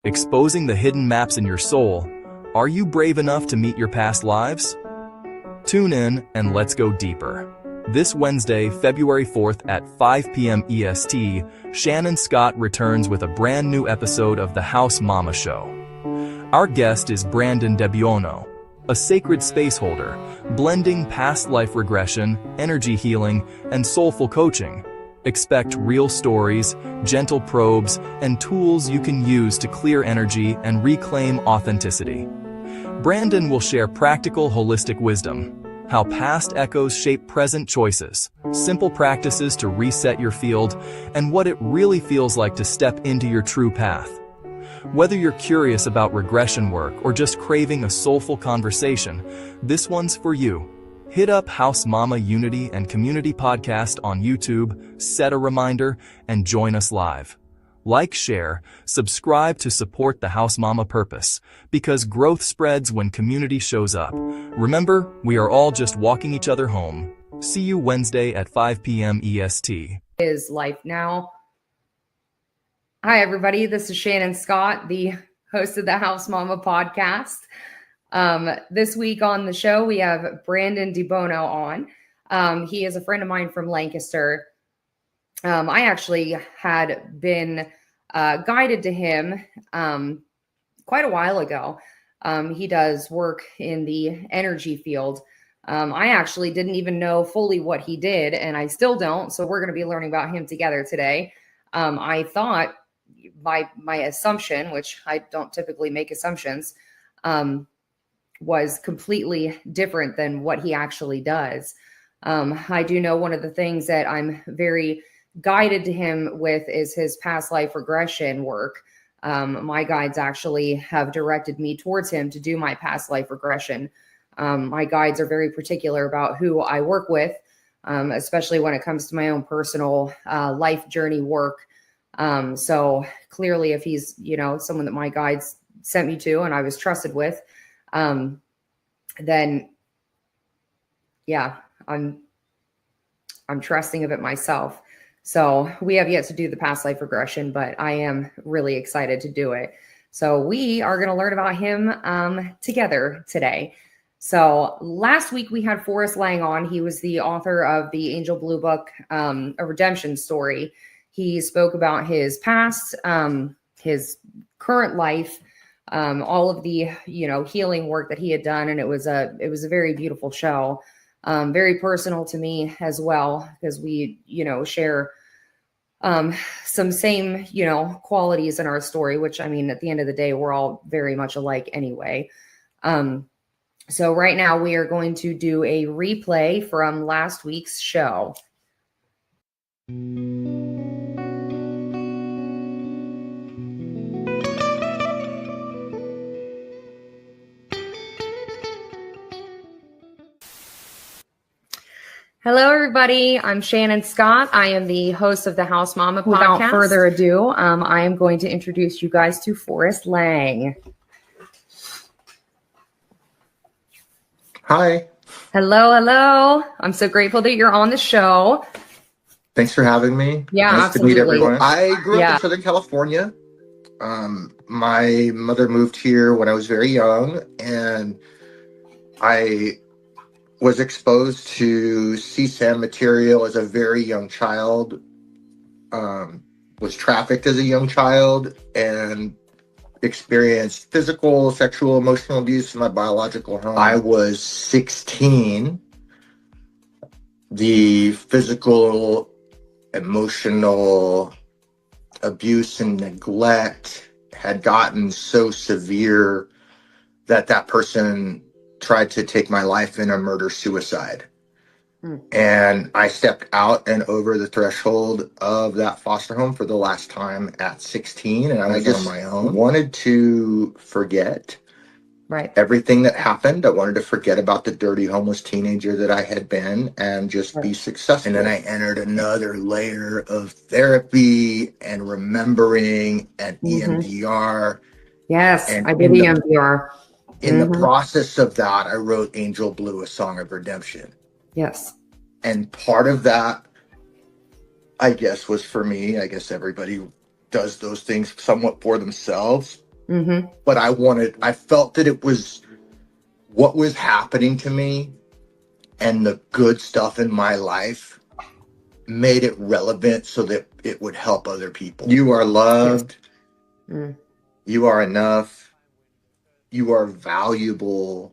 exposing the hidden maps in your soul. Are you brave enough to meet your past lives? Tune in and let's go deeper. This Wednesday, February 4th at 5 p.m. EST, Shannon Scott returns with a brand new episode of The House Mama Show. Our guest is Brandan Debuono, a sacred space holder, blending past life regression, energy healing, and soulful coaching. Expect real stories, gentle probes, and tools you can use to clear energy and reclaim authenticity. Brandan will share practical, holistic wisdom, how past echoes shape present choices, simple practices to reset your field, and what it really feels like to step into your true path. Whether you're curious about regression work or just craving a soulful conversation, this one's for you. Hit up House Mama Unity and Community Podcast on YouTube, set a reminder, and join us live. Like, share, subscribe to support the House Mama purpose, because growth spreads when community shows up. Remember, we are all just walking each other home. See you Wednesday at 5 p.m. EST. Is life now. Hi, everybody. This is Shannon Scott, the host of the House Mama podcast. This week on the show, we have Brandan Debuono on. He is a friend of mine from Lancaster. I actually had been guided to him quite a while ago. He does work in the energy field. I actually didn't even know fully what he did, and I still don't. So we're going to be learning about him together today. I thought my assumption, which I don't typically make assumptions, was completely different than what he actually does. I do know one of the things that I'm very guided to him with is his past life regression work. My guides actually have directed me towards him to do my past life regression. My guides are very particular about who I work with, especially when it comes to my own personal life journey work. So clearly, if he's, someone that my guides sent me to and I was trusted with, then yeah, I'm trusting of it myself. So we have yet to do the past life regression, but I am really excited to do it. So we are going to learn about him together today. So last week we had Forrest Lang on. He was the author of the Angel Blue book, A Redemption Story. He spoke about his past, his current life, all of the, healing work that he had done. And it was a very beautiful show. Very personal to me as well, because we, share some same, qualities in our story, which, I mean, at the end of the day, we're all very much alike anyway. So right now we are going to do a replay from last week's show. Hello, everybody. I'm Shannon Scott. I am the host of the House Mama podcast. Without further ado, I am going to introduce you guys to Forrest Lang. Hi. Hello. I'm so grateful that you're on the show. Thanks for having me. Yeah, nice absolutely. to meet everyone. I grew up in Southern California. My mother moved here when I was very young, and I was exposed to CSAM material as a very young child, was trafficked as a young child, and experienced physical, sexual, emotional abuse in my biological home. I was 16. The physical, emotional abuse and neglect had gotten so severe that person tried to take my life in a murder-suicide. And I stepped out and over the threshold of that foster home for the last time at 16, and I was on my own. Wanted to forget everything that happened. I wanted to forget about the dirty homeless teenager that I had been and just be successful. And then I entered another layer of therapy and remembering and EMDR. Yes, I did EMDR. In the process of that, I wrote Angel Blue, A Song of Redemption. Yes. And part of that, I guess, was for me. I guess everybody does those things somewhat for themselves. Mm-hmm. but I felt that it was what was happening to me and the good stuff in my life made it relevant so that it would help other people. You are Yes. loved. Mm. You are enough. You are valuable.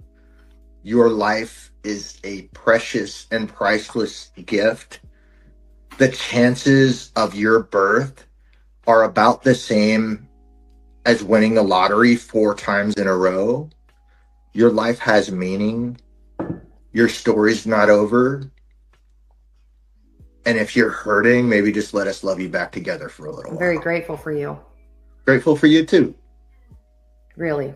Your life is a precious and priceless gift. The chances of your birth are about the same as winning the lottery 4 times in a row. Your life has meaning. Your story's not over. And if you're hurting, maybe just let us love you back together for a little I'm while. very grateful for you. Grateful for you too. Really.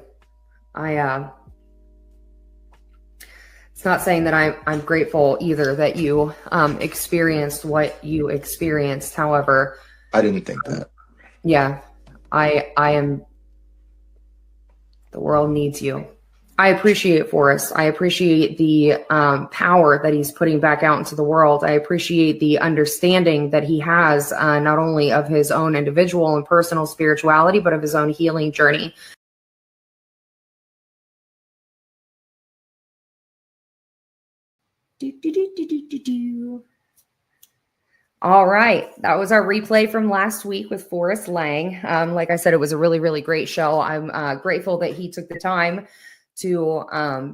It's not saying that I'm grateful either that you experienced what you experienced. However, I didn't think that. yeah, I am. The world needs you. I appreciate Forrest. I appreciate the power that he's putting back out into the world. I appreciate the understanding that he has, not only of his own individual and personal spirituality, but of his own healing journey. All right. That was our replay from last week with Forrest Lang. Like I said, it was a really, really great show. I'm grateful that he took the time to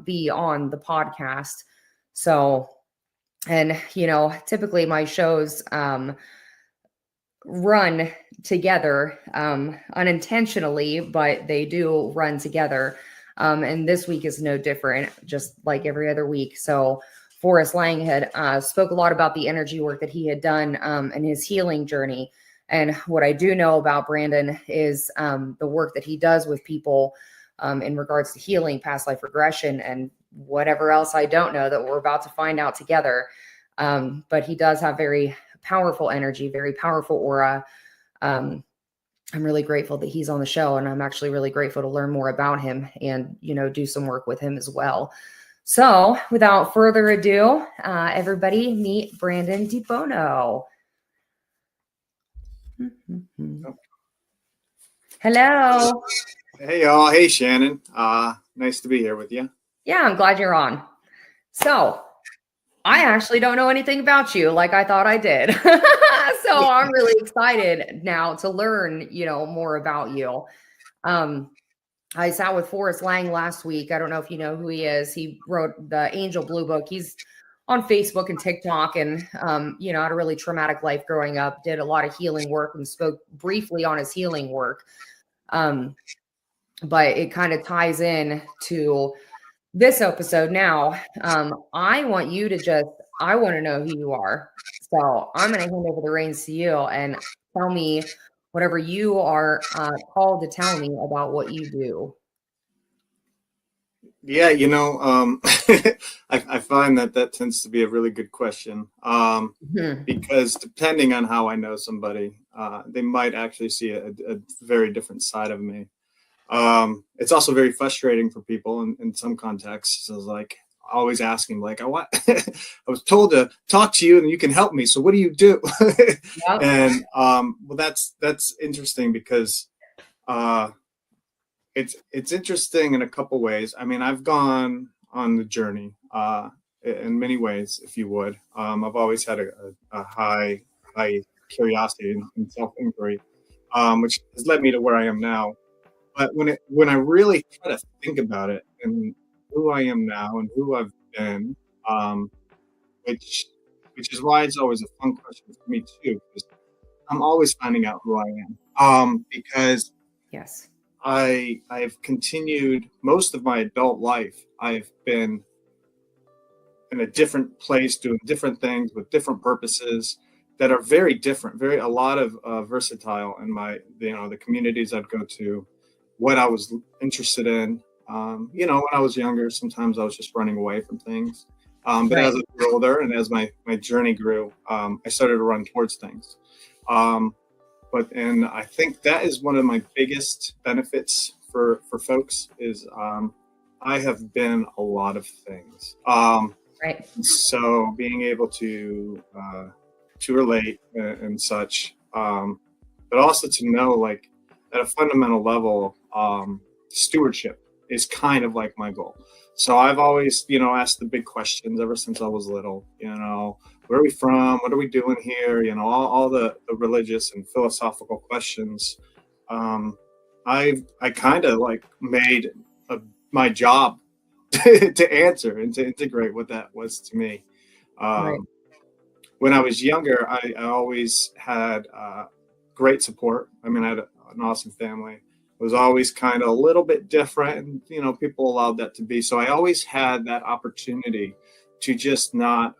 be on the podcast. So, and, you know, typically my shows run together unintentionally, but they do run together. And this week is no different, just like every other week. So, Forrest Lang had spoke a lot about the energy work that he had done in his healing journey. And what I do know about Brandan is the work that he does with people in regards to healing, past life regression, and whatever else I don't know that we're about to find out together. But he does have very powerful energy, very powerful aura. I'm really grateful that he's on the show, and I'm actually really grateful to learn more about him and, you know, do some work with him as well. So without further ado, everybody meet Brandan Debuono. Hello. Hey y'all. Hey Shannon. Nice to be here with you. Yeah, I'm glad you're on. So I actually don't know anything about you like I thought I did. So I'm really excited now to learn, you know, more about you. I sat with Forrest Lang last week. I don't know if you know who he is. He wrote the Angel Blue Book. He's on Facebook and TikTok, and you know, had a really traumatic life growing up, did a lot of healing work and spoke briefly on his healing work. But it kind of ties in to this episode now. I want you to I want to know who you are. So I'm going to hand over the reins to you and tell me whatever you are called to tell me about what you do. Yeah, you know, I find that tends to be a really good question because depending on how I know somebody, they might actually see a very different side of me. It's also very frustrating for people in some contexts. So it's like always asking, like, I was told to talk to you and you can help me. So what do you do? Yep. And well, that's interesting because it's interesting in a couple ways. I mean, I've gone on the journey in many ways, if you would. I've always had a high curiosity and self-inquiry, which has led me to where I am now. But when I really try to think about it and who I am now and who I've been, which is why it's always a fun question for me too, because I'm always finding out who I am. Because yes, I've continued most of my adult life. I've been in a different place, doing different things with different purposes that are very different. A lot of versatile in the communities I'd go to. What I was interested in, you know, when I was younger, sometimes I was just running away from things. But right. As I grew older and as my journey grew, I started to run towards things. And I think that is one of my biggest benefits for folks is I have been a lot of things. Right. So being able to relate and such, but also to know, like, at a fundamental level, stewardship is kind of like my goal. So I've always, asked the big questions ever since I was little, where are we from? What are we doing here? All the religious and philosophical questions. I kind of like made my job to answer and to integrate what that was to me. Right. When I was younger, I always had great support. I mean, I had an awesome family. It was always kind of a little bit different, and people allowed that to be. So I always had that opportunity to just not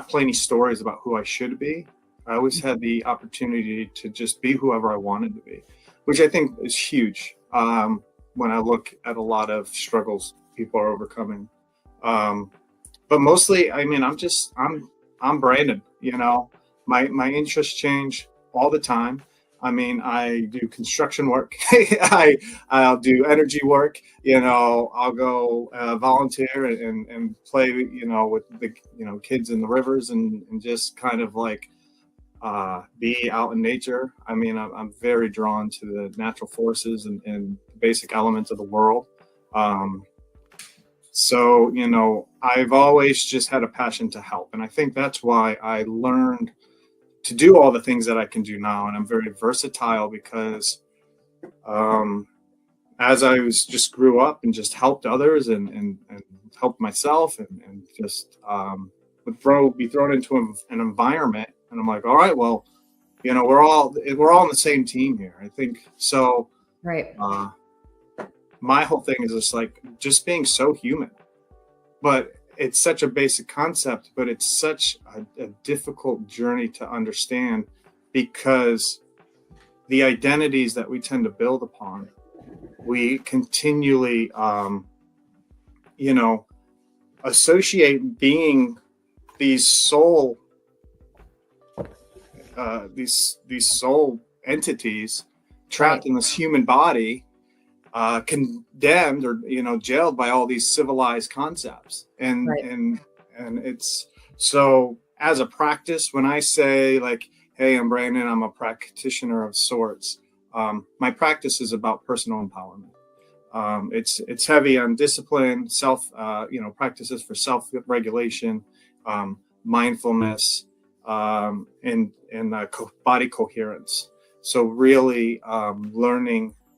play any stories about who I should be. I always had the opportunity to just be whoever I wanted to be, which I think is huge when I look at a lot of struggles people are overcoming. But mostly, I mean, I'm Brandan. My interests change all the time. I mean, I do construction work. I'll do energy work. I'll go volunteer and play. With the kids in the rivers and just kind of like be out in nature. I mean, I'm very drawn to the natural forces and basic elements of the world. So, I've always just had a passion to help. And I think that's why I learned to do all the things that I can do now. And I'm very versatile because as I was just grew up and just helped others and helped myself and just would be thrown into an environment. And I'm like, all right, well, we're all on the same team here. I think so. Right. My whole thing is just being so human, but it's such a basic concept, but it's such a difficult journey to understand because the identities that we tend to build upon, we continually, associate being these soul, these soul entities trapped in this human body, condemned or jailed by all these civilized concepts, and it's so as a practice when I say like, hey, I'm Brandan, I'm a practitioner of sorts, my practice is about personal empowerment. It's heavy on discipline, self practices for self-regulation, mindfulness, and body coherence. So really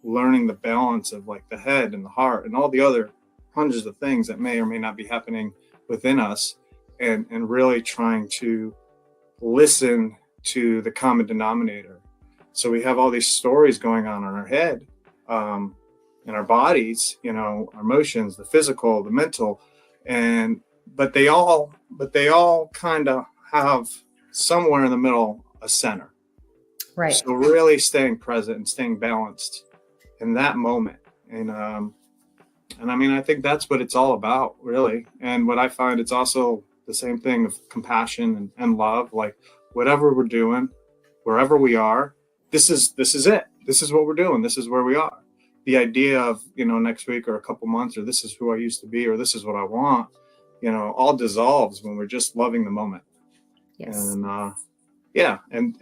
learning the balance of like the head and the heart and all the other hundreds of things that may or may not be happening within us, and really trying to listen to the common denominator. So we have all these stories going on in our head, in our bodies, our emotions, the physical, the mental, but they all kind of have somewhere in the middle a center. Right. So really staying present and staying balanced in that moment. And I mean, I think that's what it's all about, really. And what I find, it's also the same thing of compassion and love. Like whatever we're doing, wherever we are, this is it. This is what we're doing. This is where we are. The idea of, next week or a couple months, or this is who I used to be, or this is what I want, all dissolves when we're just loving the moment. Yes. And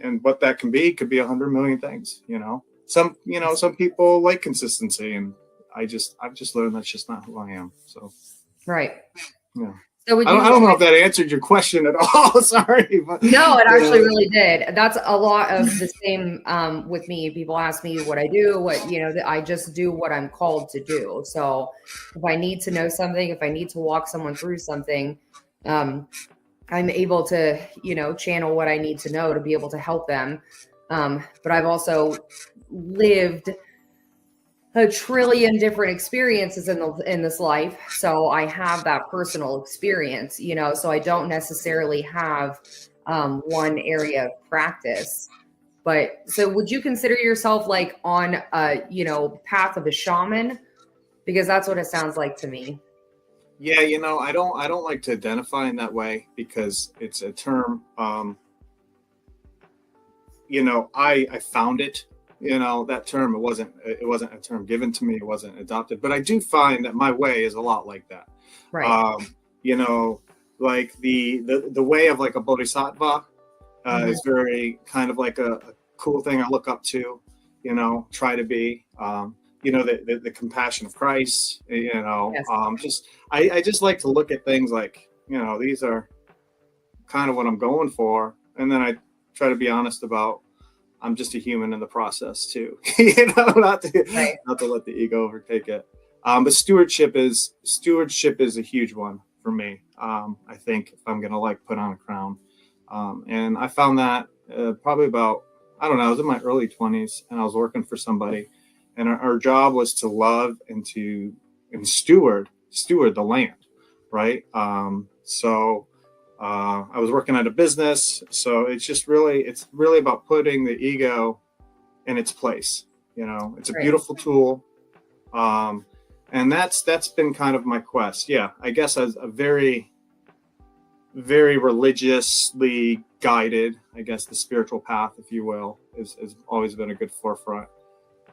and what that could be 100 million things. Some people like consistency, and I've just learned that's just not who I am. So right. Yeah. So I don't know if that answered your question at all. Sorry, but no, it actually really did. That's a lot of the same with me. People ask me what I do, I just do what I'm called to do. So if I need to know something, if I need to walk someone through something, I'm able to, channel what I need to know to be able to help them. But I've also lived a trillion different experiences in this life. So I have that personal experience, so I don't necessarily have one area of practice. But so would you consider yourself like on a, path of a shaman? Because that's what it sounds like to me. Yeah, I don't like to identify in that way because it's a term, I found it. That term, it wasn't a term given to me, it wasn't adopted, but I do find that my way is a lot like that. Right. Like the way of like a bodhisattva is very kind of like a cool thing I look up to, try to be, the compassion of Christ, Yes. I just like to look at things like, these are kind of what I'm going for. And then I try to be honest about, I'm just a human in the process too, not Right. to let the ego overtake it. But stewardship is a huge one for me. I think if I'm going to put on a crown, and I found that probably about, I don't know, I was in my early 20s and I was working for somebody, and our job was to love and steward the land. Right. So I was working at a business. So it's really about putting the ego in its place. It's a Right. beautiful tool. And that's been kind of my quest. Yeah. I guess as a very, very religiously guided, I guess the spiritual path, if you will, has always been a good forefront.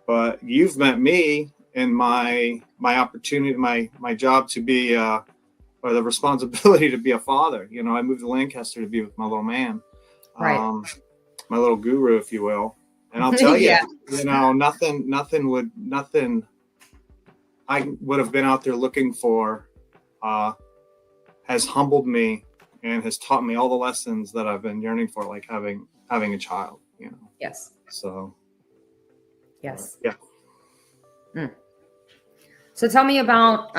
But you've met me in my opportunity, my job to be, or the responsibility to be a father. I moved to Lancaster to be with my little man, Right. my little guru, if you will. And I'll tell you, Yeah. nothing I would have been out there looking for has humbled me and has taught me all the lessons that I've been yearning for, like having a child, Yes. So, Yes. yeah. So tell me about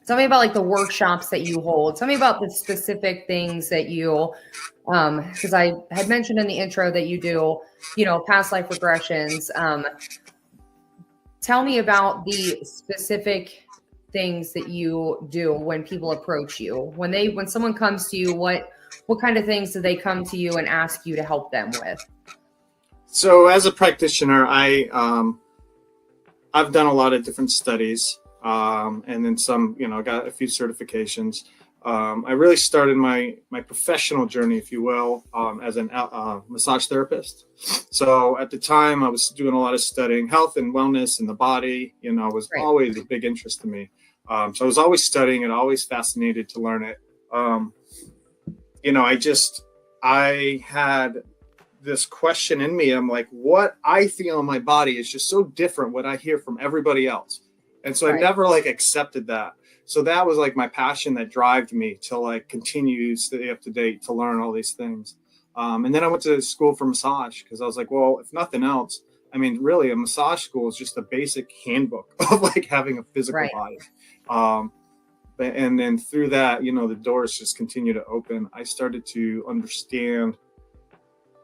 like the workshops that you hold. Tell me about the specific things that you, because I had mentioned in the intro that you do, past life regressions. Tell me about the specific things that you do when people approach you. When someone comes to you, what kind of things do they come to you and ask you to help them with? So as a practitioner, I've done a lot of different studies, and then some, got a few certifications. I really started my professional journey, if you will, as an massage therapist. So at the time, I was doing a lot of studying health and wellness in the body. Was Right. always a big interest to me. So I was always studying it, always fascinated to learn it. I had this question in me. I'm like, what I feel in my body is just so different what I hear from everybody else. And so I never accepted that. So that was my passion that drove me to continue to stay up to date, to learn all these things. And then I went to school for massage because I was like, well, if nothing else, I mean, really a massage school is just a basic handbook of having a physical body. And then through that, the doors just continue to open. I started to understand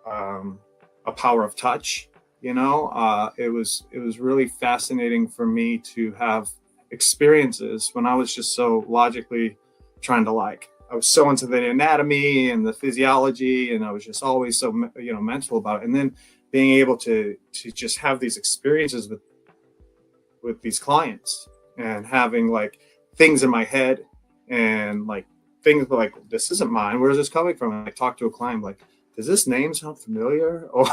a power of touch. It was really fascinating for me to have experiences when I was just so logically trying to I was so into the anatomy and the physiology, and I was just always so mental about it. And then being able to just have these experiences with these clients and having things in my head and things like, this isn't mine. Where is this coming from? And I talk to a client does this name sound familiar? Or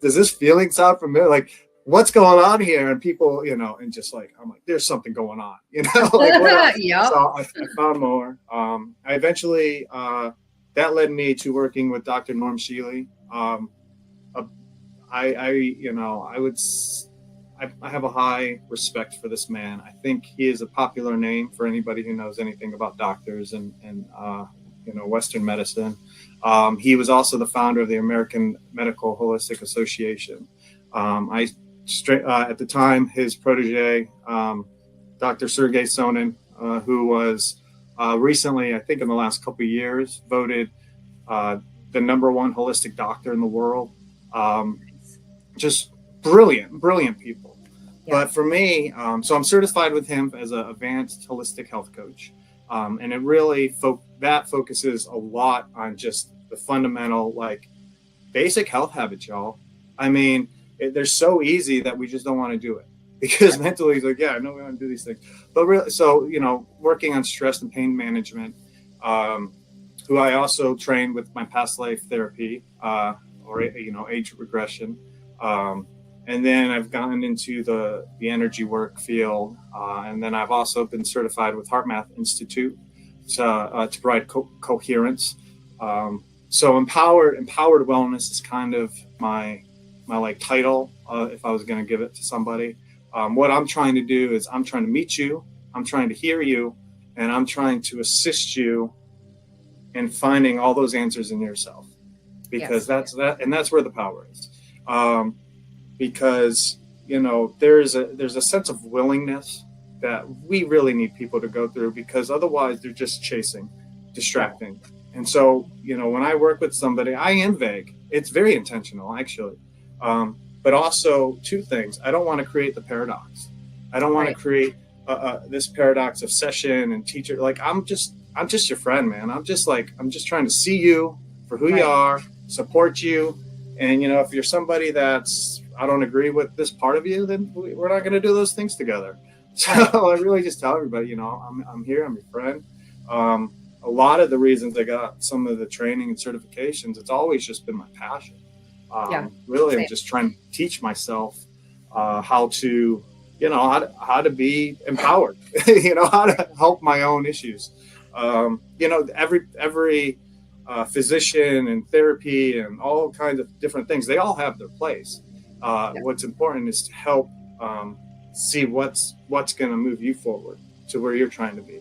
does this feeling sound familiar? What's going on here? And people, and just I'm like, there's something going on, Yep. So I found more. I eventually, that led me to working with Dr. Norm Shealy. I have a high respect for this man. I think he is a popular name for anybody who knows anything about doctors and Western medicine. He was also the founder of the American Medical Holistic Association. At the time, his protege, Dr. Sergey Sonin, who was recently, I think in the last couple of years, voted the #1 holistic doctor in the world. Just brilliant people. Yeah. But for me, so I'm certified with him as an advanced holistic health coach. And it really focuses a lot on just the fundamental, basic health habits, y'all. I mean, they're so easy that we just don't want to do it because mentally it's yeah, I know we want to do these things. But really, so, working on stress and pain management, who I also trained with my past life therapy, or, age regression. And then I've gotten into the energy work field. And then I've also been certified with HeartMath Institute to provide coherence. So empowered wellness is kind of my like title, if I was going to give it to somebody. What I'm trying to do is I'm trying to meet you, I'm trying to hear you, and I'm trying to assist you in finding all those answers in yourself, because that's where the power is. Because there's a sense of willingness that we really need people to go through, because otherwise they're just chasing, distracting. And so, when I work with somebody, I am vague. It's very intentional, actually. But also two things. I don't want to create the paradox. I don't want to create this paradox of session and teacher. Like, I'm just your friend, man. I'm just trying to see you for who you are, support you. And, if you're somebody I don't agree with this part of you, then we're not going to do those things together. So I really just tell everybody, I'm here, I'm your friend. A lot of the reasons I got some of the training and certifications, it's always just been my passion. Really, I'm just trying to teach myself how to, how to be empowered, how to help my own issues. Every physician and therapy and all kinds of different things, they all have their place. What's important is to help see what's going to move you forward to where you're trying to be.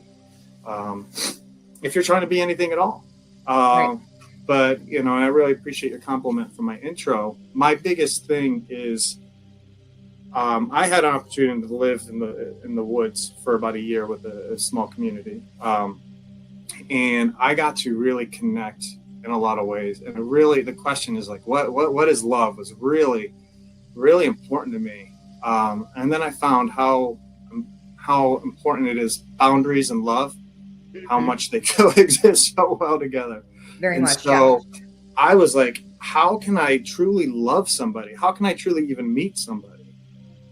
If you're trying to be anything at all. But, and I really appreciate your compliment for my intro. My biggest thing is I had an opportunity to live in the woods for about a year with a small community. And I got to really connect in a lot of ways. And really, the question is like, what is love was really, really important to me. And then I found how important it is, boundaries and love, how much they coexist so well together. Very much. So I was like, how can I truly love somebody? How can I truly even meet somebody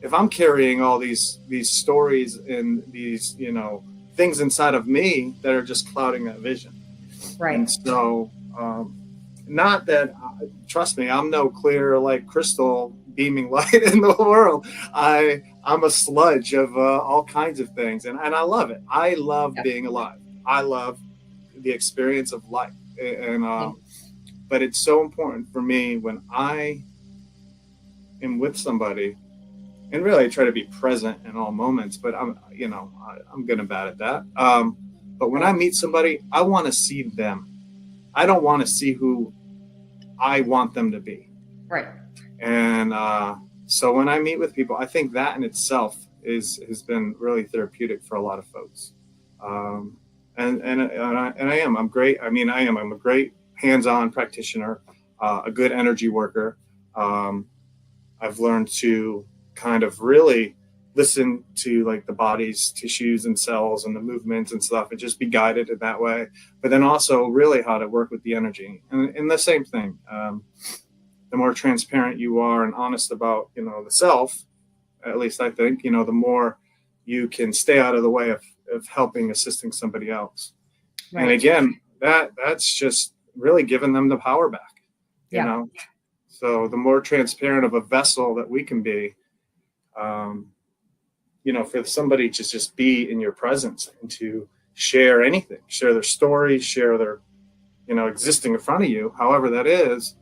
if I'm carrying all these stories and these, things inside of me that are just clouding that vision? Right. And so, not that, trust me, I'm no clear like crystal beaming light in the world. I'm a sludge of all kinds of things, and I love it. I love being alive. I love the experience of life, and but it's so important for me when I am with somebody, and really I try to be present in all moments. But I'm good and bad at that. But when I meet somebody, I want to see them. I don't want to see who I want them to be. Right. And so when I meet with people, I think that in itself has been really therapeutic for a lot of folks. And I am. I'm great. I mean, I'm a great hands-on practitioner, a good energy worker. I've learned to kind of really listen to like the body's tissues and cells and the movements and stuff, and just be guided in that way. But then also really how to work with the energy, and the same thing. The more transparent you are and honest about, the self, at least I think, the more you can stay out of the way of helping, assisting somebody else. Right. And again, that's just really giving them the power back, you know? So the more transparent of a vessel that we can be, for somebody to just be in your presence and to share anything, share their story, share their, existing in front of you, however that is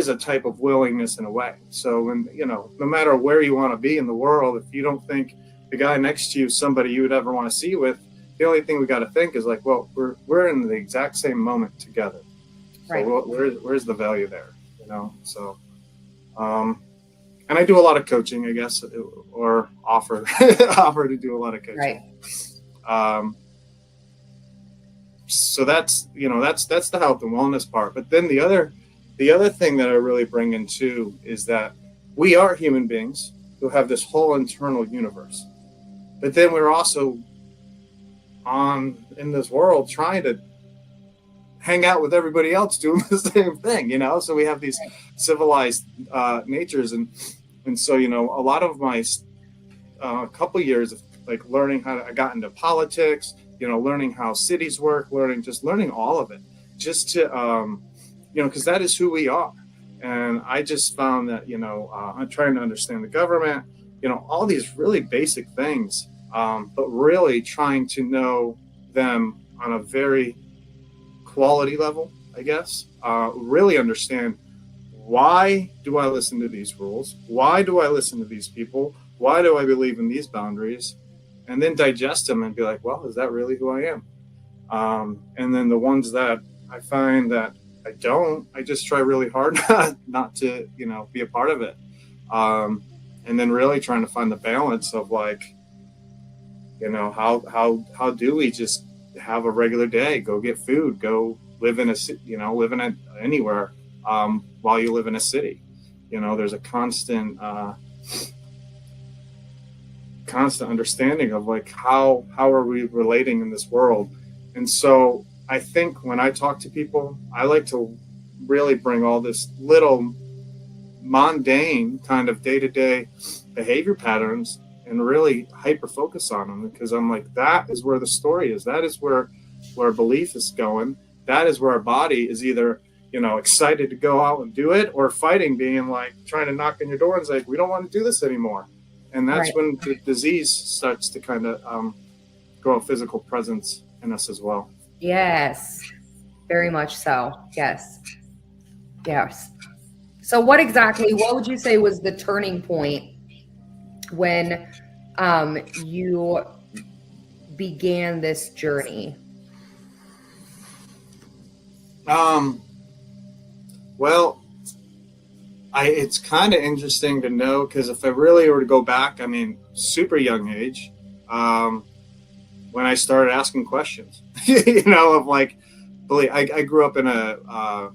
a type of willingness in a way. So when, no matter where you want to be in the world, if you don't think the guy next to you is somebody you would ever want to see with, the only thing we got to think is like, well, we're in the exact same moment together. Right. So where's the value there? So, and I do a lot of coaching, I guess, or offer to do a lot of coaching. Right. So that's the health and wellness part. But then the other thing that I really bring in too is that we are human beings who have this whole internal universe, but then we're also in this world trying to hang out with everybody else doing the same thing, so we have these civilized natures, and so a lot of my couple years of like learning how I got into politics, learning how cities work, learning all of it, just to because that is who we are. And I just found that I'm trying to understand the government, all these really basic things, but really trying to know them on a very quality level, I guess, really understand, why do I listen to these rules? Why do I listen to these people? Why do I believe in these boundaries? And then digest them and be like, well, is that really who I am? And then the ones that I find that I don't, I just try really hard not to, be a part of it. And then really trying to find the balance of like, how do we just have a regular day, go get food, go live in anywhere, while you live in a city. There's a constant understanding of like, how are we relating in this world? And so I think when I talk to people, I like to really bring all this little mundane kind of day-to-day behavior patterns and really hyper focus on them, because I'm like, that is where the story is. That is where belief is going. That is where our body is either, excited to go out and do it, or fighting, being like trying to knock on your door and say, we don't want to do this anymore. And that's when the disease starts to kind of grow a physical presence in us as well. Yes, very much so. Yes. So what would you say was the turning point when you began this journey? Well, it's kind of interesting to know, because if I really were to go back, super young age, when I started asking questions, of like, believe. I grew up in a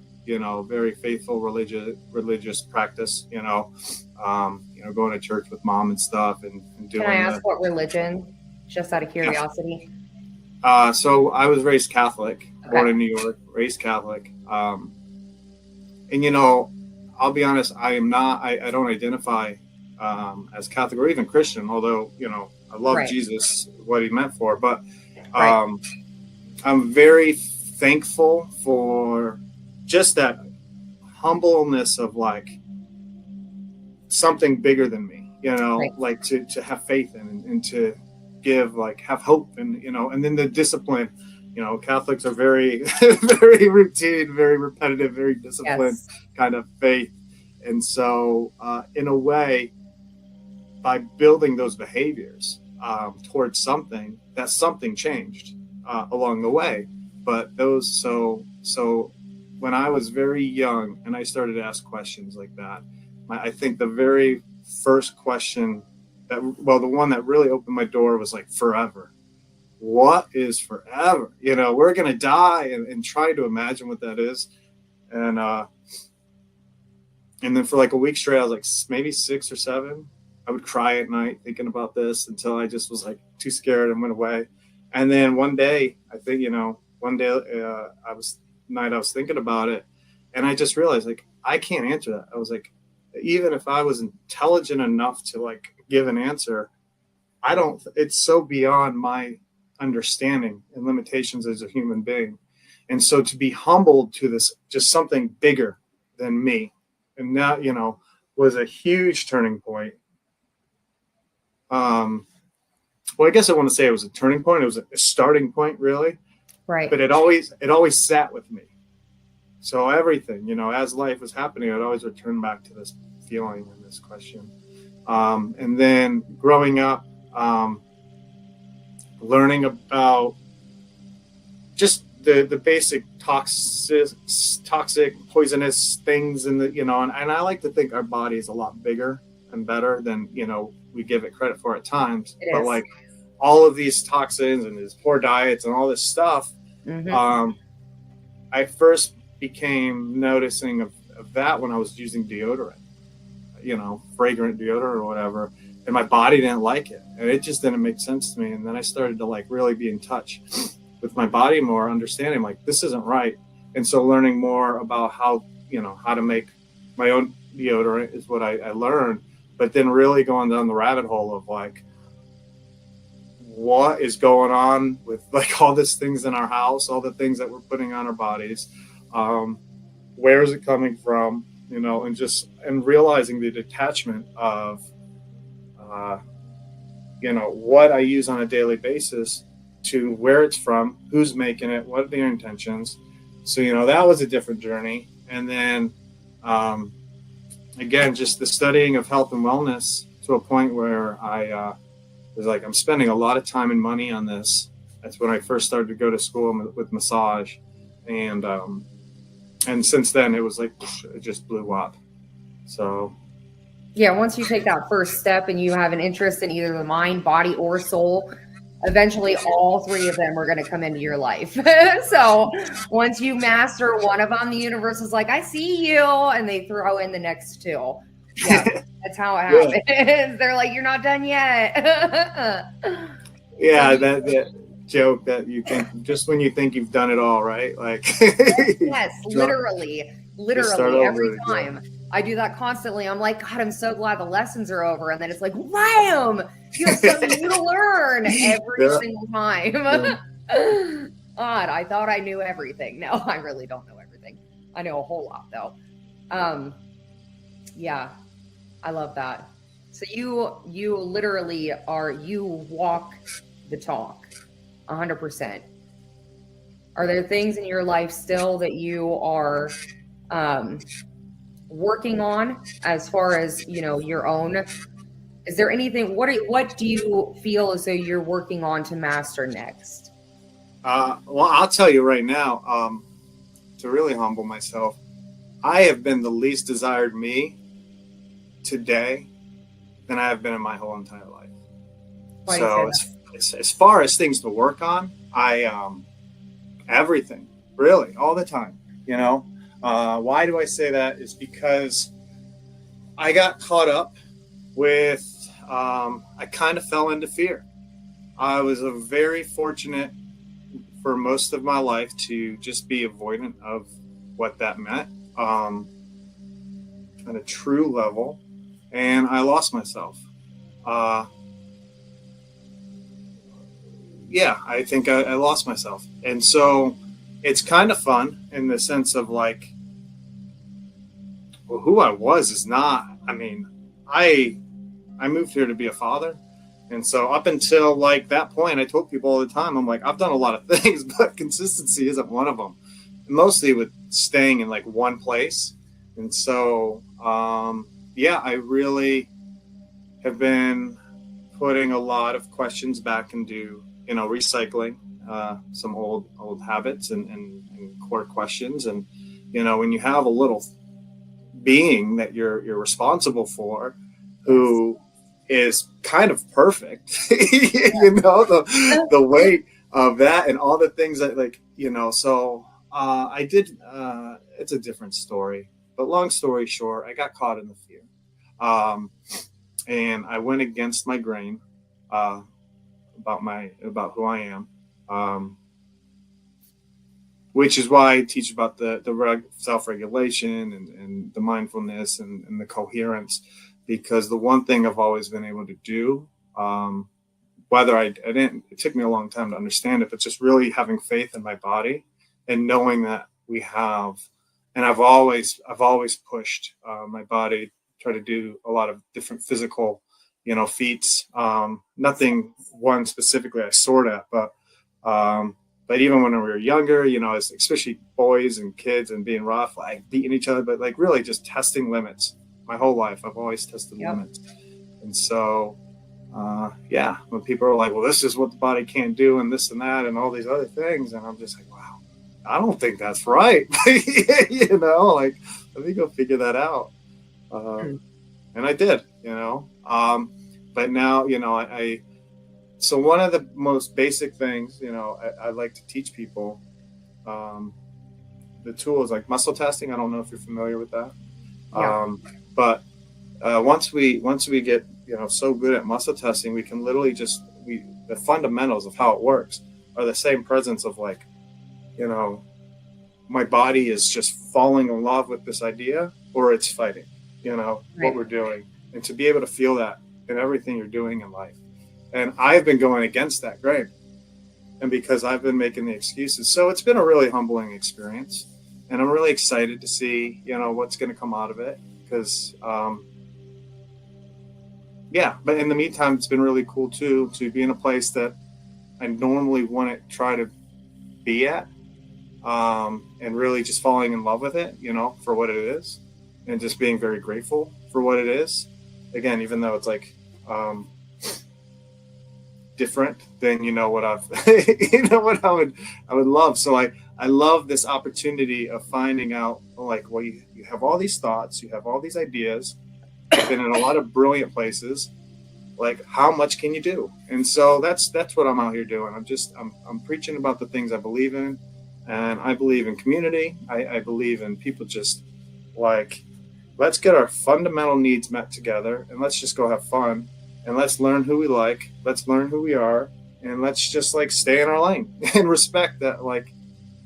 very faithful religious practice, going to church with mom and stuff, and doing. Can I ask what religion, just out of curiosity? So I was raised Catholic, born in New York, raised Catholic. And I'll be honest, I am not, I don't identify as Catholic or even Christian, although, I love Jesus, what he meant for, but I'm very thankful for just that humbleness of like something bigger than me, like to have faith in, and to give, like, have hope, and, and then the discipline. Catholics are very, very routine, very repetitive, very disciplined kind of faith. And so, in a way, by building those behaviors towards something, that something changed along the way. But so when I was very young and I started to ask questions like that, I think the very first question the one that really opened my door was like, forever. What is forever? We're going to die, and try to imagine what that is. And then for like a week straight, I was like maybe 6 or 7. I would cry at night thinking about this until I just was like too scared and went away. And then one day, I think, I was thinking about it, and I just realized, like, I can't answer that. I was like, even if I was intelligent enough to like give an answer, it's so beyond my understanding and limitations as a human being. And so to be humbled to this, just something bigger than me, and that, was a huge turning point. Well, I guess I want to say it was a turning point. It was a starting point, really. Right. But it always sat with me. So everything, as life was happening, I'd always return back to this feeling and this question. And then growing up, learning about just the basic toxic, poisonous things in the, and I like to think our body is a lot bigger and better than, we give it credit for at times. But like all of these toxins and these poor diets and all this stuff, I first became noticing of that when I was using deodorant, fragrant deodorant or whatever, and my body didn't like it, and it just didn't make sense to me. And then I started to like really be in touch with my body more, understanding like this isn't right. And so learning more about how to make my own deodorant is what I learned. But then really going down the rabbit hole of like, what is going on with like all these things in our house, all the things that we're putting on our bodies, where is it coming from, and realizing the detachment of what I use on a daily basis to where it's from, who's making it, what are their intentions, So, that was a different journey. And then, again, just the studying of health and wellness to a point where I was like, I'm spending a lot of time and money on this. That's when I first started to go to school with massage. And since then, it was like, it just blew up. So. Yeah, once you take that first step and you have an interest in either the mind, body, or soul, eventually all three of them are going to come into your life. So once you master one of them, the universe is like, I see you, and they throw in the next two. Yeah, that's how it happens. Yeah. They're like, you're not done yet. Yeah, that joke that you think, just when you think you've done it all, right? Like, yes, literally every time. Again. I do that constantly. I'm like, God, I'm so glad the lessons are over. And then it's like, wham! You have something new to learn every single time. Yeah. God, I thought I knew everything. No, I really don't know everything. I know a whole lot though. Yeah, I love that. So you literally you walk the talk 100%. Are there things in your life still that you are working on as far as, your own? Is there anything, what do you feel as though you're working on to master next? Well, I'll tell you right now, to really humble myself, I have been the least desired me today than I have been in my whole entire life. Why so as far as things to work on, everything, really, all the time, why do I say that? Is because I got caught up with, I kind of fell into fear. I was very fortunate for most of my life to just be avoidant of what that meant on a true level. And I lost myself. Yeah, I think I lost myself. And so it's kind of fun in the sense of like, well, who I was is not, I moved here to be a father. And so up until like that point, I told people all the time, I'm like, I've done a lot of things, but consistency isn't one of them. Mostly with staying in like one place. And so, yeah, I really have been putting a lot of questions back into, recycling some old habits and core questions. And, when you have a little being that you're responsible for, who is kind of perfect, the weight of that and all the things that so I did, it's a different story, but long story short, I got caught in the fear. And I went against my grain, about who I am. Which is why I teach about the self-regulation and the mindfulness and the coherence, because the one thing I've always been able to do, whether I didn't, it took me a long time to understand it, but just really having faith in my body and knowing that we have, and I've always pushed my body, try to do a lot of different physical, feats, nothing one specifically I soared at, but even when we were younger, especially boys and kids and being rough, like beating each other, but like really just testing limits. My whole life, I've always tested limits. And so, yeah, when people are like, well, this is what the body can't do and this and that and all these other things. And I'm just like, wow, I don't think that's right. Like, let me go figure that out. And I did, but now, so one of the most basic things, I like to teach people, the tools like muscle testing. I don't know if you're familiar with that. Yeah. But once we get, so good at muscle testing, we can literally the fundamentals of how it works are the same presence of like, my body is just falling in love with this idea or it's fighting, right. What we're doing, and to be able to feel that in everything you're doing in life. And I've been going against that grain, and because I've been making the excuses. So it's been a really humbling experience, and I'm really excited to see, what's going to come out of it. Because, yeah, but in the meantime, it's been really cool too, to be in a place that I normally wouldn't try to be at. and really just falling in love with it, for what it is, and just being very grateful for what it is. Again, even though it's like different than what I've what I would love. So I love this opportunity of finding out, like, well, you have all these thoughts, you have all these ideas, you've been in a lot of brilliant places. Like, how much can you do? And so that's what I'm out here doing. I'm preaching about the things I believe in, and I believe in community. I believe in people just like, let's get our fundamental needs met together, and let's just go have fun, and let's learn who we like, let's learn who we are, and let's just like stay in our lane and respect that, like,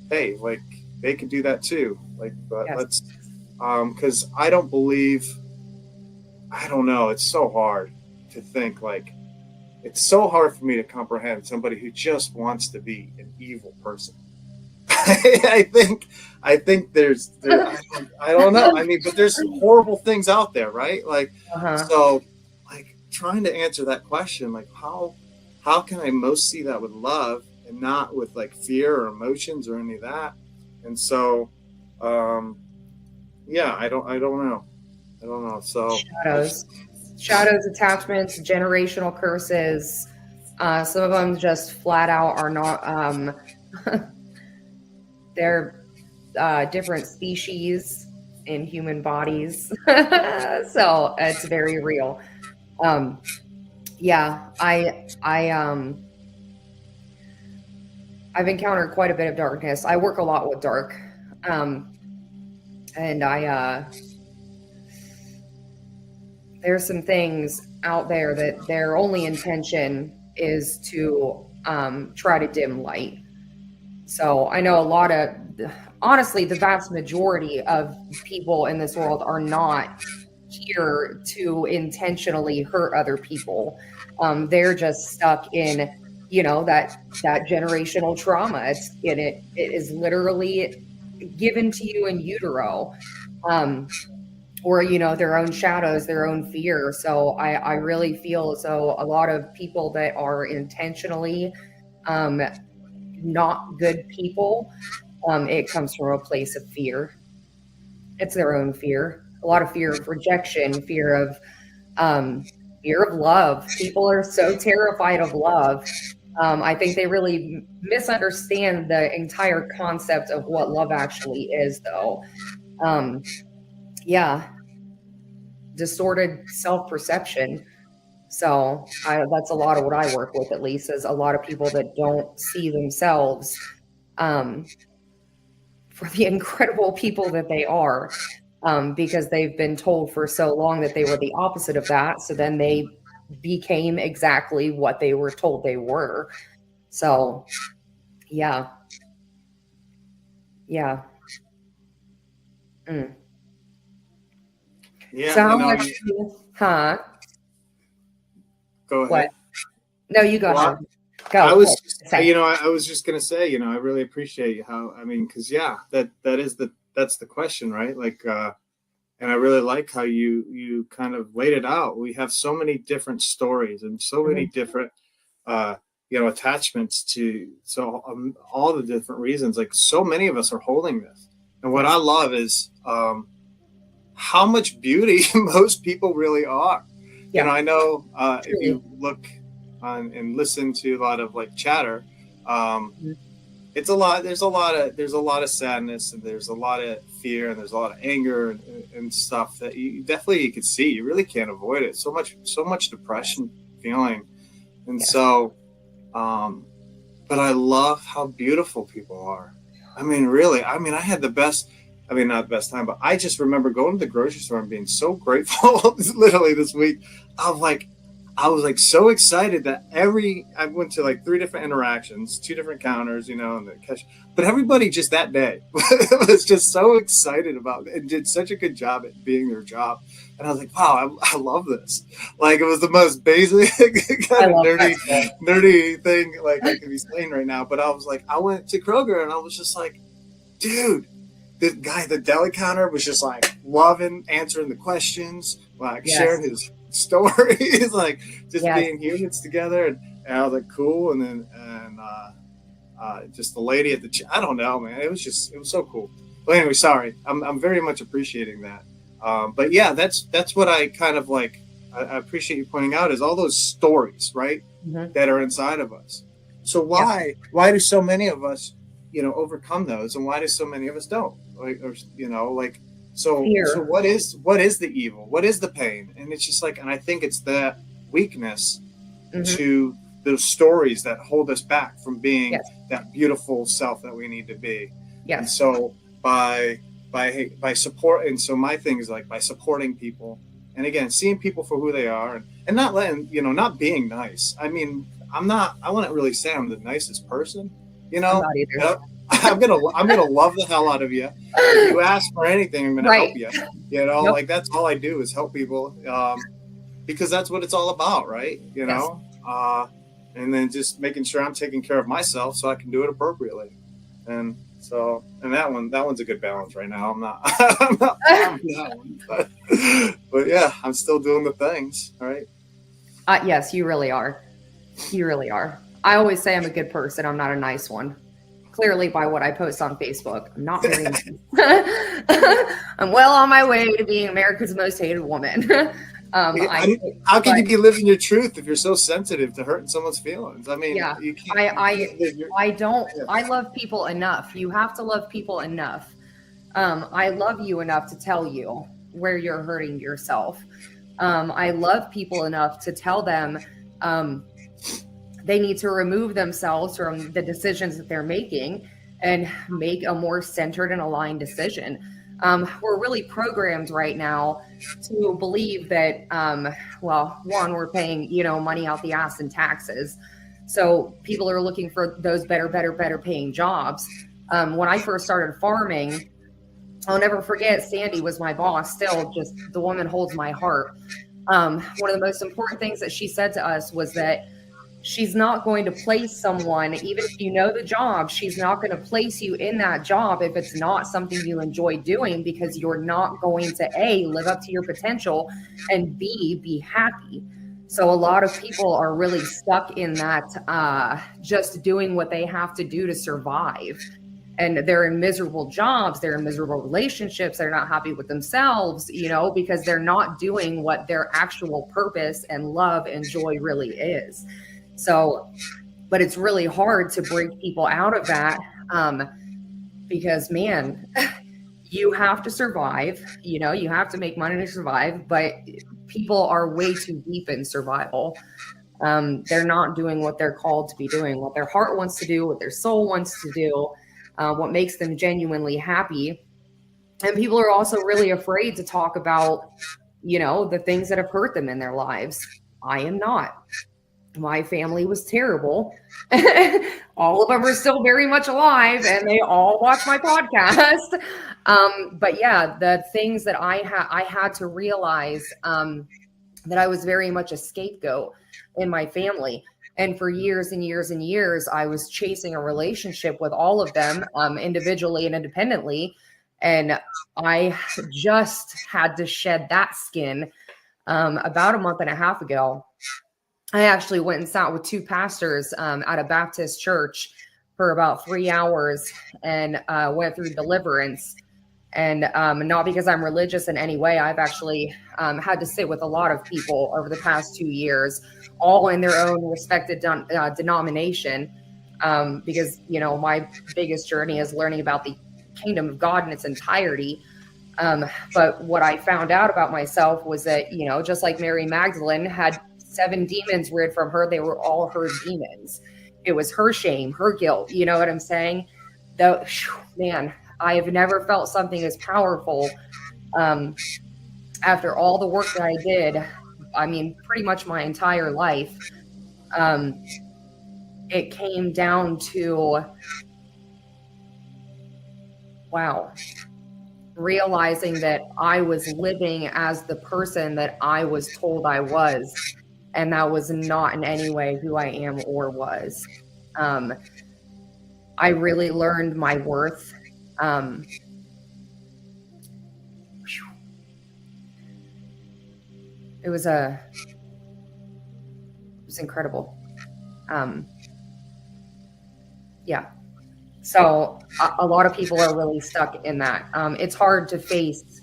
hey, like they could do that too. Like, but Yes. let's, because I don't know, it's so hard to think, like, it's so hard for me to comprehend somebody who just wants to be an evil person. I think there's I don't know. I mean, but there's some horrible things out there, right? Like, so, like, trying to answer that question, like, how can I most see that with love and not with like fear or emotions or any of that? And so, yeah, I don't know. So shadows, attachments, generational curses. Some of them just flat out are not. They're different species in human bodies, so it's very real. Yeah, I've encountered quite a bit of darkness. I work a lot with dark, and there's some things out there that their only intention is to try to dim light. So I know honestly, the vast majority of people in this world are not here to intentionally hurt other people. They're just stuck in, that generational trauma. It is literally given to you in utero, or, their own shadows, their own fear. So I really feel as though a lot of people that are intentionally not good people, it comes from a place of fear. It's their own fear. A lot of fear of rejection, fear of love. People are so terrified of love. I think they really misunderstand the entire concept of what love actually is, though. Yeah, distorted self-perception. So that's a lot of what I work with, at least, is a lot of people that don't see themselves for the incredible people that they are, because they've been told for so long that they were the opposite of that. So then they became exactly what they were told they were. So, yeah. Yeah. Mm. Yeah. So how much, Go ahead. What? No, you go ahead. Go. I was just gonna say, I really appreciate how, because that's the question, right? Like, and I really like how you kind of laid it out. We have so many different stories and so many different, attachments to all the different reasons. Like, so many of us are holding this, and what I love is how much beauty most people really are. Yeah. I know if you look on and listen to a lot of like chatter, it's a lot. There's a lot of sadness, and there's a lot of fear, and there's a lot of anger and stuff that you could see. You really can't avoid it. So much depression feeling, and so, but I love how beautiful people are. Really. I had the best. Not the best time, but I just remember going to the grocery store and being so grateful. Literally this week, I was like so excited that I went to like 3 different interactions, 2 different counters, and the cash, but everybody just that day was just so excited about it and did such a good job at being their job. And I was like, wow, I love this. Like, it was the most basic kind of nerdy thing like I could be saying right now. But I was like, I went to Kroger and I was just like, dude, the guy at the deli counter was just like loving answering the questions, like sharing his stories, like just being humans together. And I was like, cool. And then, just the lady at the, I don't know, man. It was so cool. But anyway, sorry. I'm very much appreciating that. But yeah, that's what I kind of like, I appreciate you pointing out is all those stories, right? Mm-hmm. That are inside of us. So why do so many of us, overcome those, and why do so many of us don't? So Fear. what is the evil? What is the pain? And it's just like, and I think it's that weakness to those stories that hold us back from being that beautiful self that we need to be. Yes. And so by support, and so my thing is like by supporting people, and again, seeing people for who they are, and not letting, not being nice. I mean, I wouldn't really say I'm the nicest person, I'm not either. I'm gonna love the hell out of you. If you ask for anything, I'm gonna help you. Like that's all I do is help people, because that's what it's all about, right? And then just making sure I'm taking care of myself so I can do it appropriately. And so, and that one's a good balance right now. I'm not on that one, but yeah, I'm still doing the things, right? Yes, you really are. You really are. I always say I'm a good person. I'm not a nice one. Clearly by what I post on Facebook. I'm not very nice. I'm well on my way to being America's most hated woman. How can you be living your truth if you're so sensitive to hurting someone's feelings? I mean, you can't. I don't. Yeah. I love people enough. You have to love people enough. I love you enough to tell you where you're hurting yourself. I love people enough to tell them they need to remove themselves from the decisions that they're making and make a more centered and aligned decision. We're really programmed right now to believe that, one, we're paying, money out the ass in taxes. So people are looking for those better paying jobs. When I first started farming, I'll never forget, Sandy was my boss, still just the woman holds my heart. One of the most important things that she said to us was that she's not going to place someone, even if you know the job, she's not going to place you in that job if it's not something you enjoy doing, because you're not going to A, live up to your potential, and B, be happy. So a lot of people are really stuck in that just doing what they have to do to survive. And they're in miserable jobs, they're in miserable relationships, they're not happy with themselves, because they're not doing what their actual purpose and love and joy really is. So, but it's really hard to break people out of that, because, man, you have to survive, you have to make money to survive, but people are way too deep in survival. They're not doing what they're called to be doing, what their heart wants to do, what their soul wants to do, what makes them genuinely happy. And people are also really afraid to talk about, the things that have hurt them in their lives. I am not. My family was terrible. All of them are still very much alive, and they all watch my podcast. But yeah, the things that I had to realize that I was very much a scapegoat in my family. And for years and years and years, I was chasing a relationship with all of them, individually and independently. And I just had to shed that skin about a month and a half ago. I actually went and sat with two pastors at a Baptist church for about 3 hours and went through deliverance. And not because I'm religious in any way. I've actually had to sit with a lot of people over the past 2 years, all in their own respected denomination, because, my biggest journey is learning about the kingdom of God in its entirety. But what I found out about myself was that, just like Mary Magdalene had 7 demons rid from her, they were all her demons. It was her shame, her guilt. You know what I'm saying? Though, man, I have never felt something as powerful after all the work that I did. I mean, pretty much my entire life. It came down to, realizing that I was living as the person that I was told I was. And that was not in any way who I am or was. I really learned my worth. It was incredible. Yeah. So a lot of people are really stuck in that. It's hard to face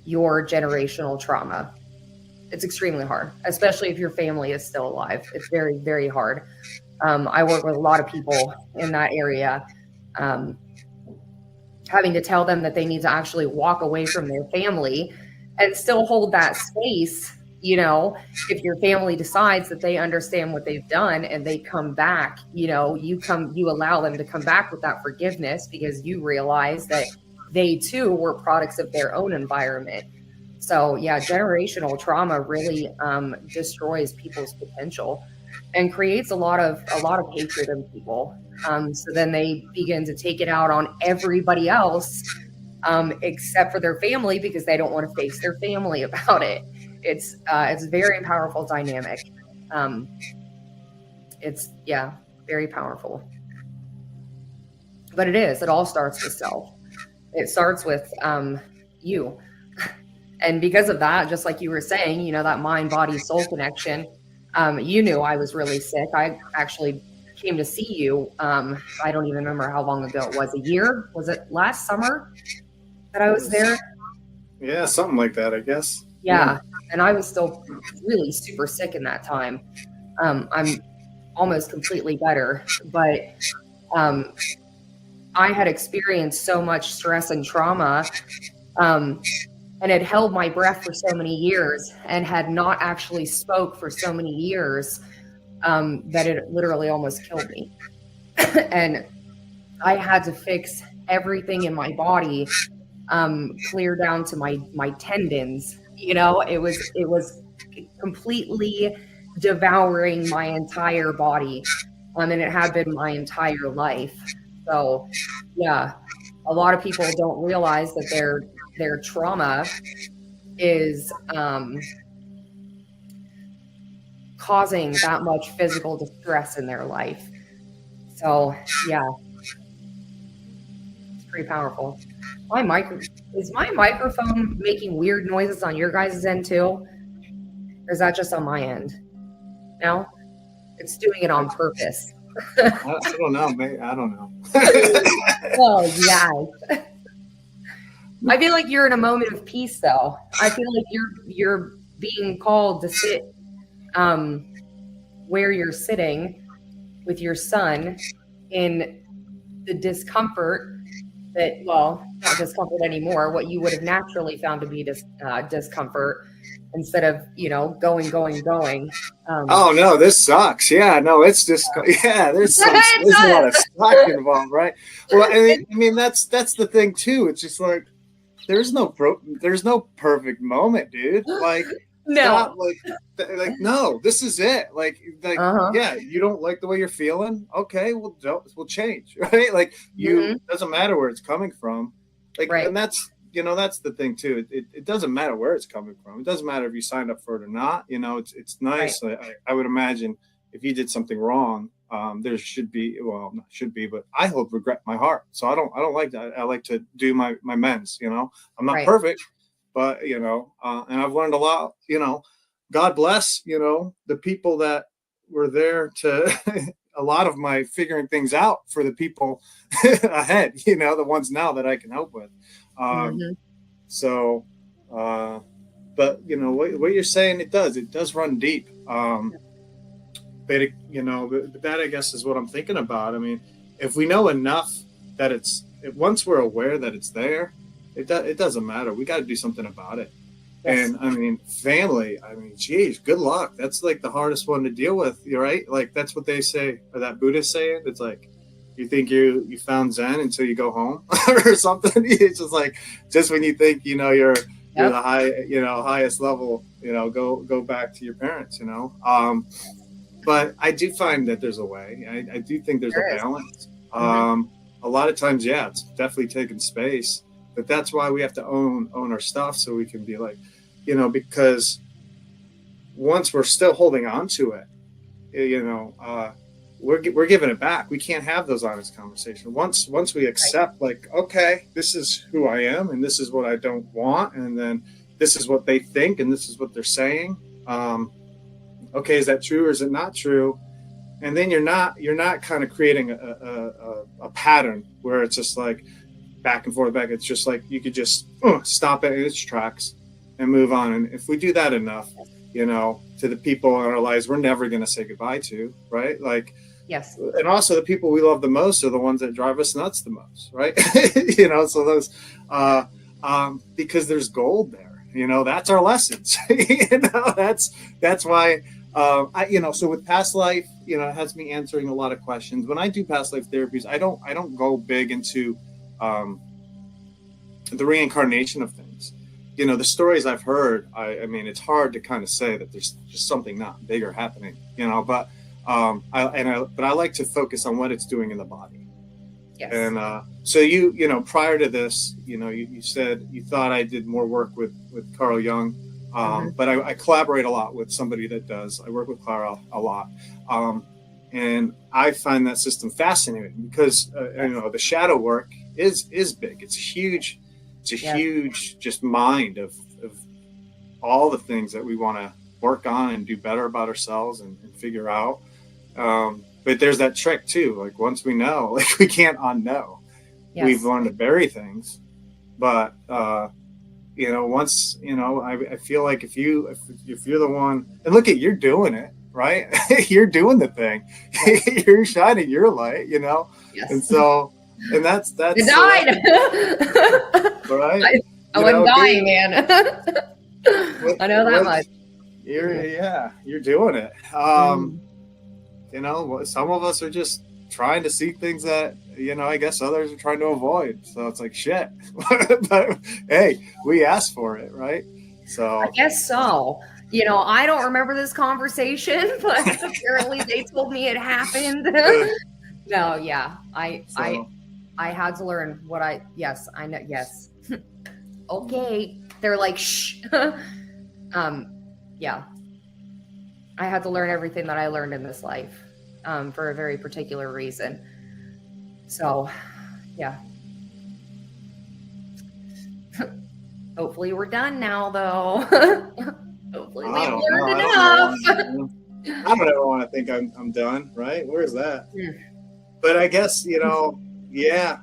your generational trauma. It's extremely hard, especially if your family is still alive. It's very, very hard. I work with a lot of people in that area, um, having to tell them that they need to actually walk away from their family and still hold that space. If your family decides that they understand what they've done and they come back, you allow them to come back with that forgiveness because you realize that they too were products of their own environment. So yeah, generational trauma really destroys people's potential and creates a lot of hatred in people. So then they begin to take it out on everybody else, except for their family, because they don't want to face their family about it. It's a very powerful dynamic. It's very powerful. But it all starts with self. It starts with you. And because of that, just like you were saying, that mind, body, soul connection, you knew I was really sick. I actually came to see you. I don't even remember how long ago it was. A year? Was it last summer that I was there? Yeah, something like that, I guess. Yeah. And I was still really super sick in that time. I'm almost completely better, but I had experienced so much stress and trauma, and had held my breath for so many years and had not actually spoke for so many years, that it literally almost killed me. And I had to fix everything in my body, clear down to my tendons. It was completely devouring my entire body, and it had been my entire life. So yeah, a lot of people don't realize that their trauma is causing that much physical distress in their life. So yeah, it's pretty powerful. Is my microphone making weird noises on your guys' end too? Or is that just on my end? No? It's doing it on purpose. I don't know, mate. I don't know. Oh, yeah. I feel like you're in a moment of peace, though. I feel like you're being called to sit where you're sitting with your son in the discomfort that, well, not discomfort anymore, what you would have naturally found to be discomfort, instead of, going. Oh no, this sucks. Yeah, no, it's just there's a lot of suck involved, right? Well, I mean that's the thing too. It's just like there's no perfect moment, dude. Like no, like no, this is it. Like yeah, you don't like the way you're feeling. Okay, we'll change, right? Like doesn't matter where it's coming from. Like, right. And that's that's the thing too. It doesn't matter where it's coming from. It doesn't matter if you signed up for it or not. It's nice. Right. I would imagine if you did something wrong, there should be, not should be, but I hold regret in my heart. So I don't like that. I like to do my amends. I'm not perfect, but and I've learned a lot. God bless the people that were there to a lot of my figuring things out for the people ahead. The ones now that I can help with. So, but what you're saying, it does run deep. But that I guess is what I'm thinking about. I mean, if we know enough that once we're aware that it's there, it doesn't matter. We got to do something about it. Yes. And I mean, family, geez, good luck. That's like the hardest one to deal with. You're right. Like that's what they say, or that Buddhist saying. It's like, you think you found Zen until you go home or something. It's just like, just when you think, you're the highest level, go back to your parents, but I do find that there's a way. I do think there's a balance. A lot of times, yeah, it's definitely taking space, but that's why we have to own our stuff. So we can be like, because once we're still holding on to it, we're giving it back. We can't have those honest conversations. Once we accept, like, okay, this is who I am, and this is what I don't want, and then this is what they think, and this is what they're saying. Okay, is that true or is it not true? And then you're not kind of creating a pattern where it's just like back and forth, back. It's just like you could just stop it in its tracks and move on. And if we do that enough, you know, to the people in our lives we're never going to say goodbye to, right? Like, Yes. And also the people we love the most are the ones that drive us nuts the most, right? You know, so those, because there's gold there, you know, that's our lessons. You know, that's why, you know, so with past life, you know, it has me answering a lot of questions. When I do past life therapies, I don't go big into the reincarnation of things. You know, the stories I've heard, I mean, it's hard to kind of say that there's just something not bigger happening, you know, but I like to focus on what it's doing in the body. Yes. And so you know, prior to this, you know, you said you thought I did more work with Carl Jung, but I collaborate a lot with somebody that does. I work with Carl a lot, and I find that system fascinating because you know, the shadow work is big. It's huge. It's a huge just mind of all the things that we want to work on and do better about ourselves and figure out. But there's that trick too. Like once we know, like we can't unknow. Yes. We've learned to bury things, but you know, once you know, I feel like if you're the one, and look at you're doing it right, you're doing the thing, yes. You're shining your light, you know, yes. And so, and that's I died, right? I wasn't dying, man. I know that much. You're doing it. You know, some of us are just trying to see things that, you know, I guess others are trying to avoid. So it's like, shit. But hey, we asked for it, right? So I guess so. You know, I don't remember this conversation, but apparently they told me it happened. No, yeah. I had to learn what I know. Yes. Okay. They're like, shh. Yeah. I had to learn everything that I learned in this life for a very particular reason. So, yeah. Hopefully we're done now, though. Hopefully we've learned enough. I don't ever want to think I'm done, right? Where's that? But I guess, you know, yeah,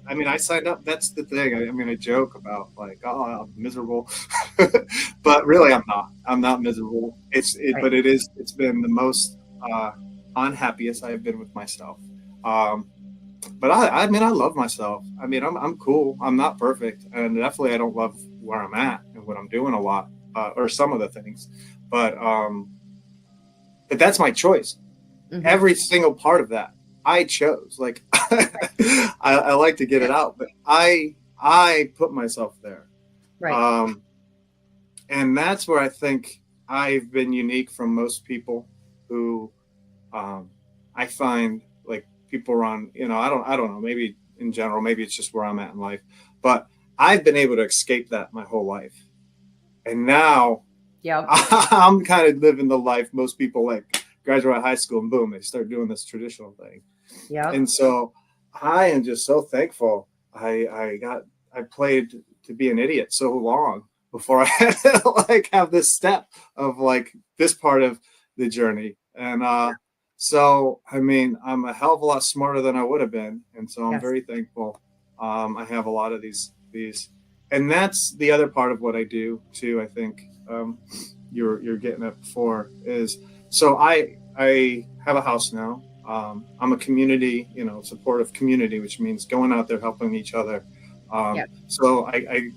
I mean, I signed up. That's the thing. I mean, I joke about like, oh, I'm miserable, but really I'm not miserable. Right. But it's been the most unhappiest I've been with myself. But I mean, I love myself. I mean, I'm cool. I'm not perfect. And definitely I don't love where I'm at and what I'm doing a lot, or some of the things, but that's my choice. Mm-hmm. Every single part of that I chose. Like, I like to get it out, but I put myself there. Right. And that's where I think I've been unique from most people who, I find like people around, you know, I don't know, maybe in general, maybe it's just where I'm at in life, but I've been able to escape that my whole life. And now I'm kind of living the life most people like graduate high school and boom, they start doing this traditional thing. Yeah. And so I am just so thankful. I played to be an idiot so long before I had to like have this step of like this part of the journey. And so I mean, I'm a hell of a lot smarter than I would have been. And so I'm very thankful. I have a lot of these, and that's the other part of what I do too. I think you're getting at before is, so I have a house now. I'm a community, you know, supportive community, which means going out there, helping each other. So I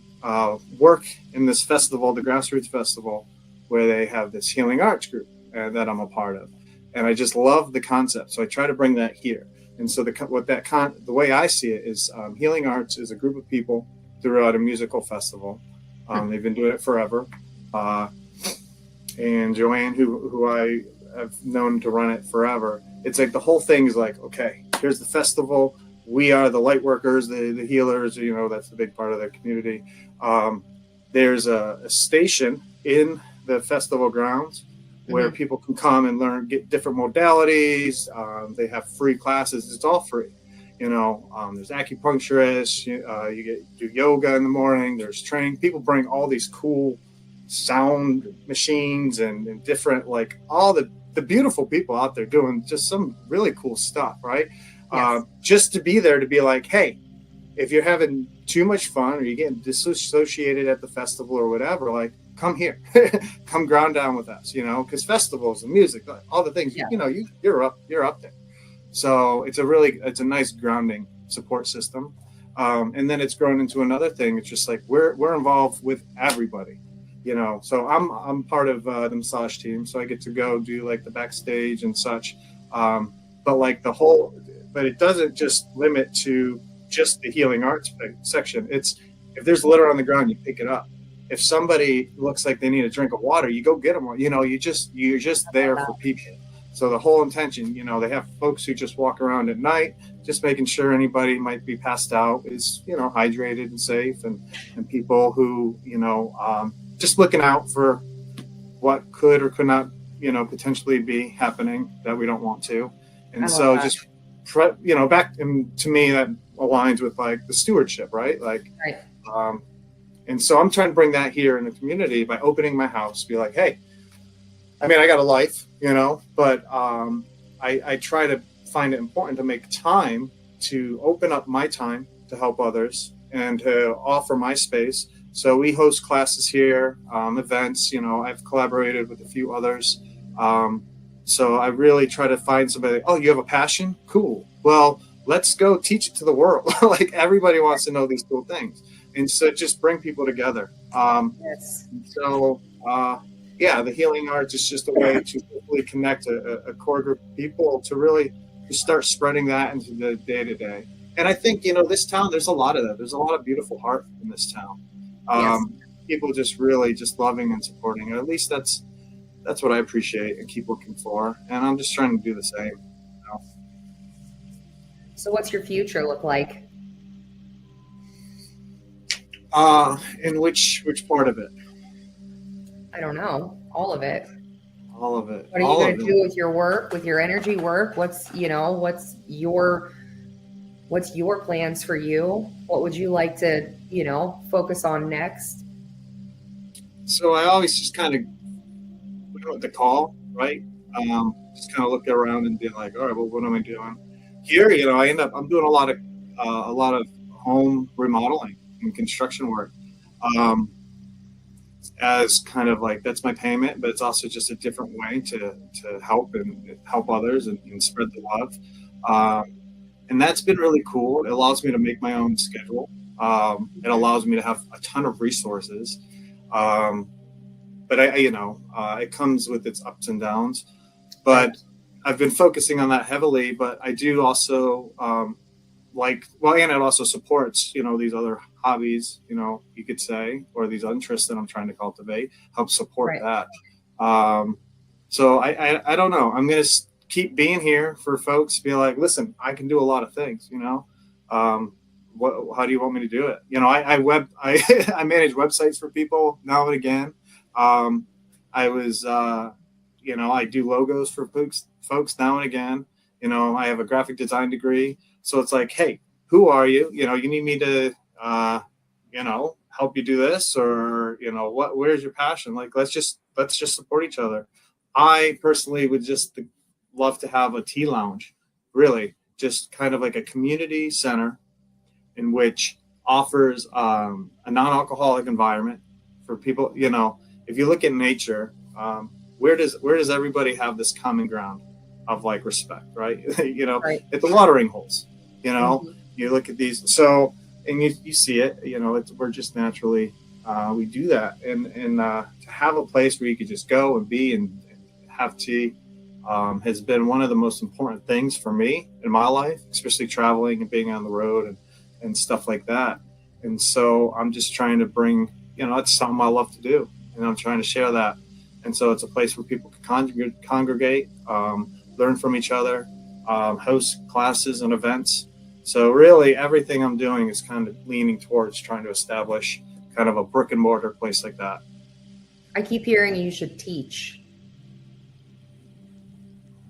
work in this festival, the Grassroots Festival, where they have this healing arts group that I'm a part of. And I just love the concept. So I try to bring that here. And so the way I see it is healing arts is a group of people throughout a musical festival. They've been doing it forever. And Joanne, who I have known to run it forever, it's like the whole thing is like, okay, here's the festival. We are the light workers, the healers, you know, that's the big part of their community. There's a station in the festival grounds where people can come and learn, get different modalities. They have free classes. It's all free. You know, there's acupuncturists, you do yoga in the morning. There's training. People bring all these cool sound machines and different, like all the beautiful people out there doing just some really cool stuff, right? Yes. Just to be there to be like, hey, if you're having too much fun or you're getting disassociated at the festival or whatever, like come here, come ground down with us, you know, because festivals and music, all the things, you know, you're up there. So it's a nice grounding support system. And then it's grown into another thing. It's just like we're involved with everybody, you know. So I'm part of the massage team, so I get to go do like the backstage and such. But like but it doesn't just limit to just the healing arts section. It's if there's litter on the ground, you pick it up. If somebody looks like they need a drink of water, you go get them. You know, you're just there for people. So the whole intention, you know, they have folks who just walk around at night, just making sure anybody might be passed out is, you know, hydrated and safe, and people who, you know, just looking out for what could or could not, you know, potentially be happening that we don't want to. And so just, you know, back to me, that aligns with like the stewardship, right? Like, right. And so I'm trying to bring that here in the community by opening my house, be like, hey, I mean, I got a life, you know, but I try to find it important to make time to open up my time to help others and to offer my space. So we host classes here, events, you know, I've collaborated with a few others. So I really try to find somebody, oh, you have a passion? Cool. Well, let's go teach it to the world. Like everybody wants to know these cool things. And so just bring people together. Yes. So, yeah, the healing arts is just a way to really connect a core group of people to really start spreading that into the day-to-day. And I think, you know, this town, there's a lot of that. There's a lot of beautiful heart in this town. Yes. People just really just loving and supporting. And at least that's what I appreciate and keep looking for. And I'm just trying to do the same. You know? So what's your future look like? In which part of it? I don't know. All of it. All of it. What are you going to do with your work, with your energy work? What's your plans for you? What would you like to, you know, focus on next? So I always just kind of went with the call, right? Just kind of look around and be like, all right, well, what am I doing here? You know, I'm doing a lot of home remodeling and construction work. As kind of like, that's my payment, but it's also just a different way to help and help others and spread the love. And that's been really cool. It allows me to make my own schedule. It allows me to have a ton of resources. But it comes with its ups and downs, but I've been focusing on that heavily, but I do also, and it also supports, you know, these other hobbies, you know, you could say, or these interests that I'm trying to cultivate, help support that. So I don't know. I'm going to keep being here for folks, be like, listen, I can do a lot of things, you know. How do you want me to do it? You know, I manage websites for people now and again. I do logos for folks now and again. You know, I have a graphic design degree. So it's like, hey, who are you? You know, you need me to, help you do this, or, you know, where's your passion? Like, let's just support each other. I personally would just love to have a tea lounge, really, just kind of like a community center in which offers a non-alcoholic environment for people. You know, if you look at nature, where does everybody have this common ground of like respect, right? You know, at the watering holes, you know, you look at these, so, and you see it, you know, we're just naturally, we do that. And to have a place where you could just go and be and have tea has been one of the most important things for me in my life, especially traveling and being on the road and stuff like that. And so I'm just trying to bring, you know, it's something I love to do, and I'm trying to share that. And so it's a place where people can congregate, learn from each other, host classes and events. So really everything I'm doing is kind of leaning towards trying to establish kind of a brick and mortar place like that. I keep hearing you should teach.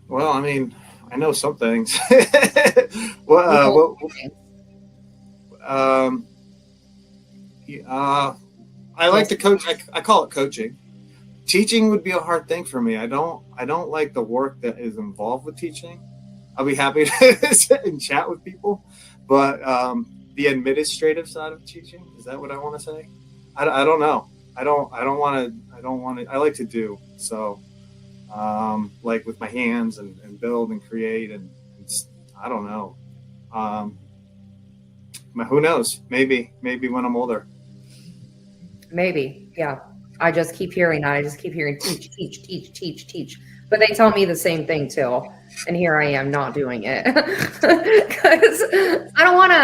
Well, I mean, I know some things. I like to coach. I call it coaching. Teaching would be a hard thing for me. I don't like the work that is involved with teaching. I'll be happy to sit and chat with people, but the administrative side of teaching, is that what I want to say? I don't know. I don't want to. I like to do so, like with my hands and build and create and I don't know. Who knows? Maybe when I'm older. Maybe, yeah. I just keep hearing that. I just keep hearing teach. But they tell me the same thing too. And here I am not doing it because I don't want to.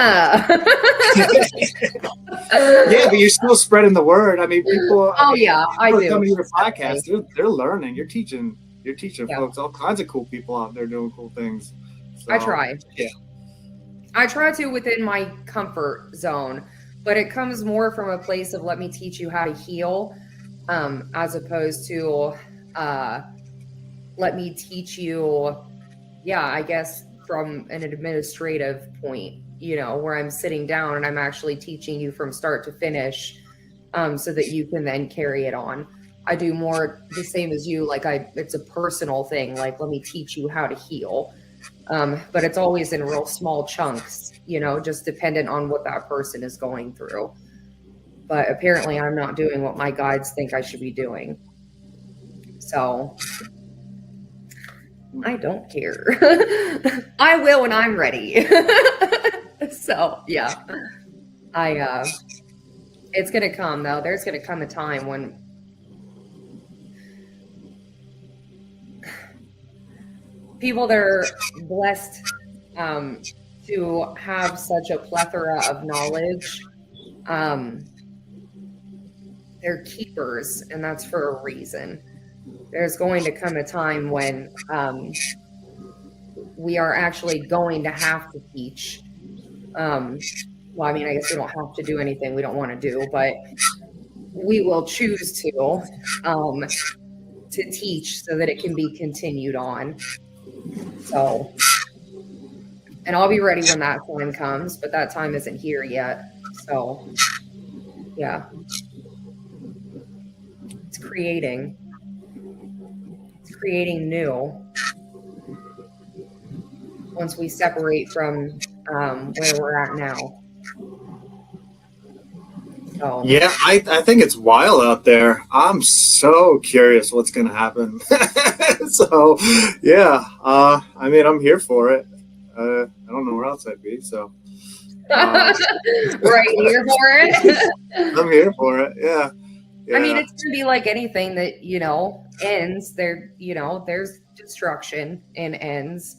Yeah, but you're still spreading the word. I mean, people. Oh yeah, I do. Coming to your podcast, they're learning. You're teaching Yeah. folks, all kinds of cool people out there doing cool things. So, I try. Yeah. I try to within my comfort zone, but it comes more from a place of let me teach you how to heal, as opposed to let me teach you, I guess from an administrative point, where I'm sitting down and I'm actually teaching you from start to finish, so that you can then carry it on. I do more the same as you, like it's a personal thing, like let me teach you how to heal. But it's always in real small chunks, just dependent on what that person is going through. But apparently I'm not doing what my guides think I should be doing. So I don't care. I will when I'm ready. So yeah, it's going to come though. There's going to come a time when people that are blessed to have such a plethora of knowledge, they're keepers, and that's for a reason. There's going to come a time when we are actually going to have to teach. Well, I mean, I guess we don't have to do anything we don't want to do, but we will choose to teach so that it can be continued on. So, and I'll be ready when that time comes, but that time isn't here yet. So, yeah, it's creating new once we separate from where we're at now. So. Yeah, I think it's wild out there. I'm so curious what's going to happen. So, yeah, I mean, I'm here for it. I don't know where else I'd be. So, Right here for it. I'm here for it. Yeah. I mean, it's going to be like anything that, ends there, there's destruction and ends.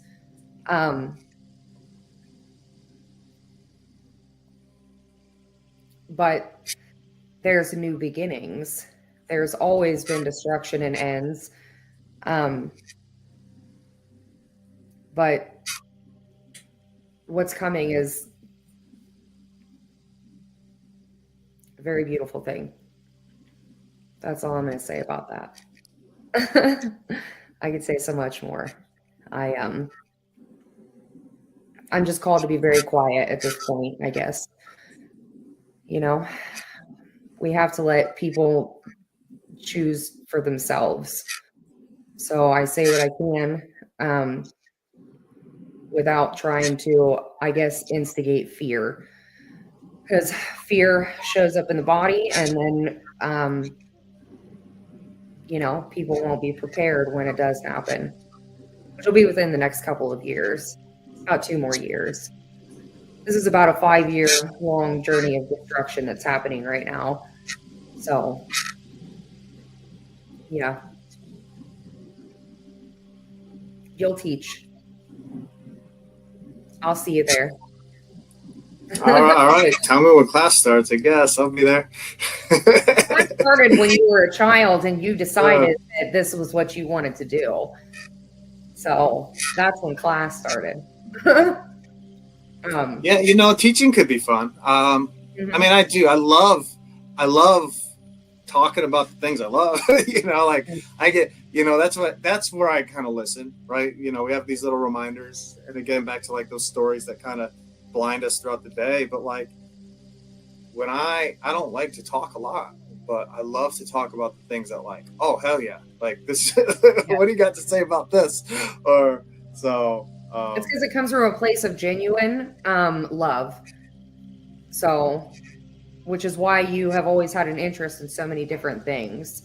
But there's new beginnings. There's always been destruction and ends. But what's coming is a very beautiful thing. That's all I'm going to say about that. I could say so much more. I'm just called to be very quiet at this point, I guess. We have to let people choose for themselves. So I say what I can, without trying to, I guess, instigate fear, because fear shows up in the body, and then, people won't be prepared when it does happen, which will be within the next couple of years, about 2 more years. This is about a 5-year long journey of destruction that's happening right now. So, yeah. You'll teach. I'll see you there. All right. Tell me when class starts, I guess. I'll be there. Class started when you were a child and you decided that this was what you wanted to do. So that's when class started. Yeah, teaching could be fun. I mean, I do. I love talking about the things I love. Like I get, that's where I kind of listen, right? We have these little reminders, and again, back to like those stories that kind of blind us throughout the day. But like when I don't like to talk a lot, but I love to talk about the things that like, oh, hell yeah. Like this, what do you got to say about this? Or so. It's because it comes from a place of genuine love. So, which is why you have always had an interest in so many different things.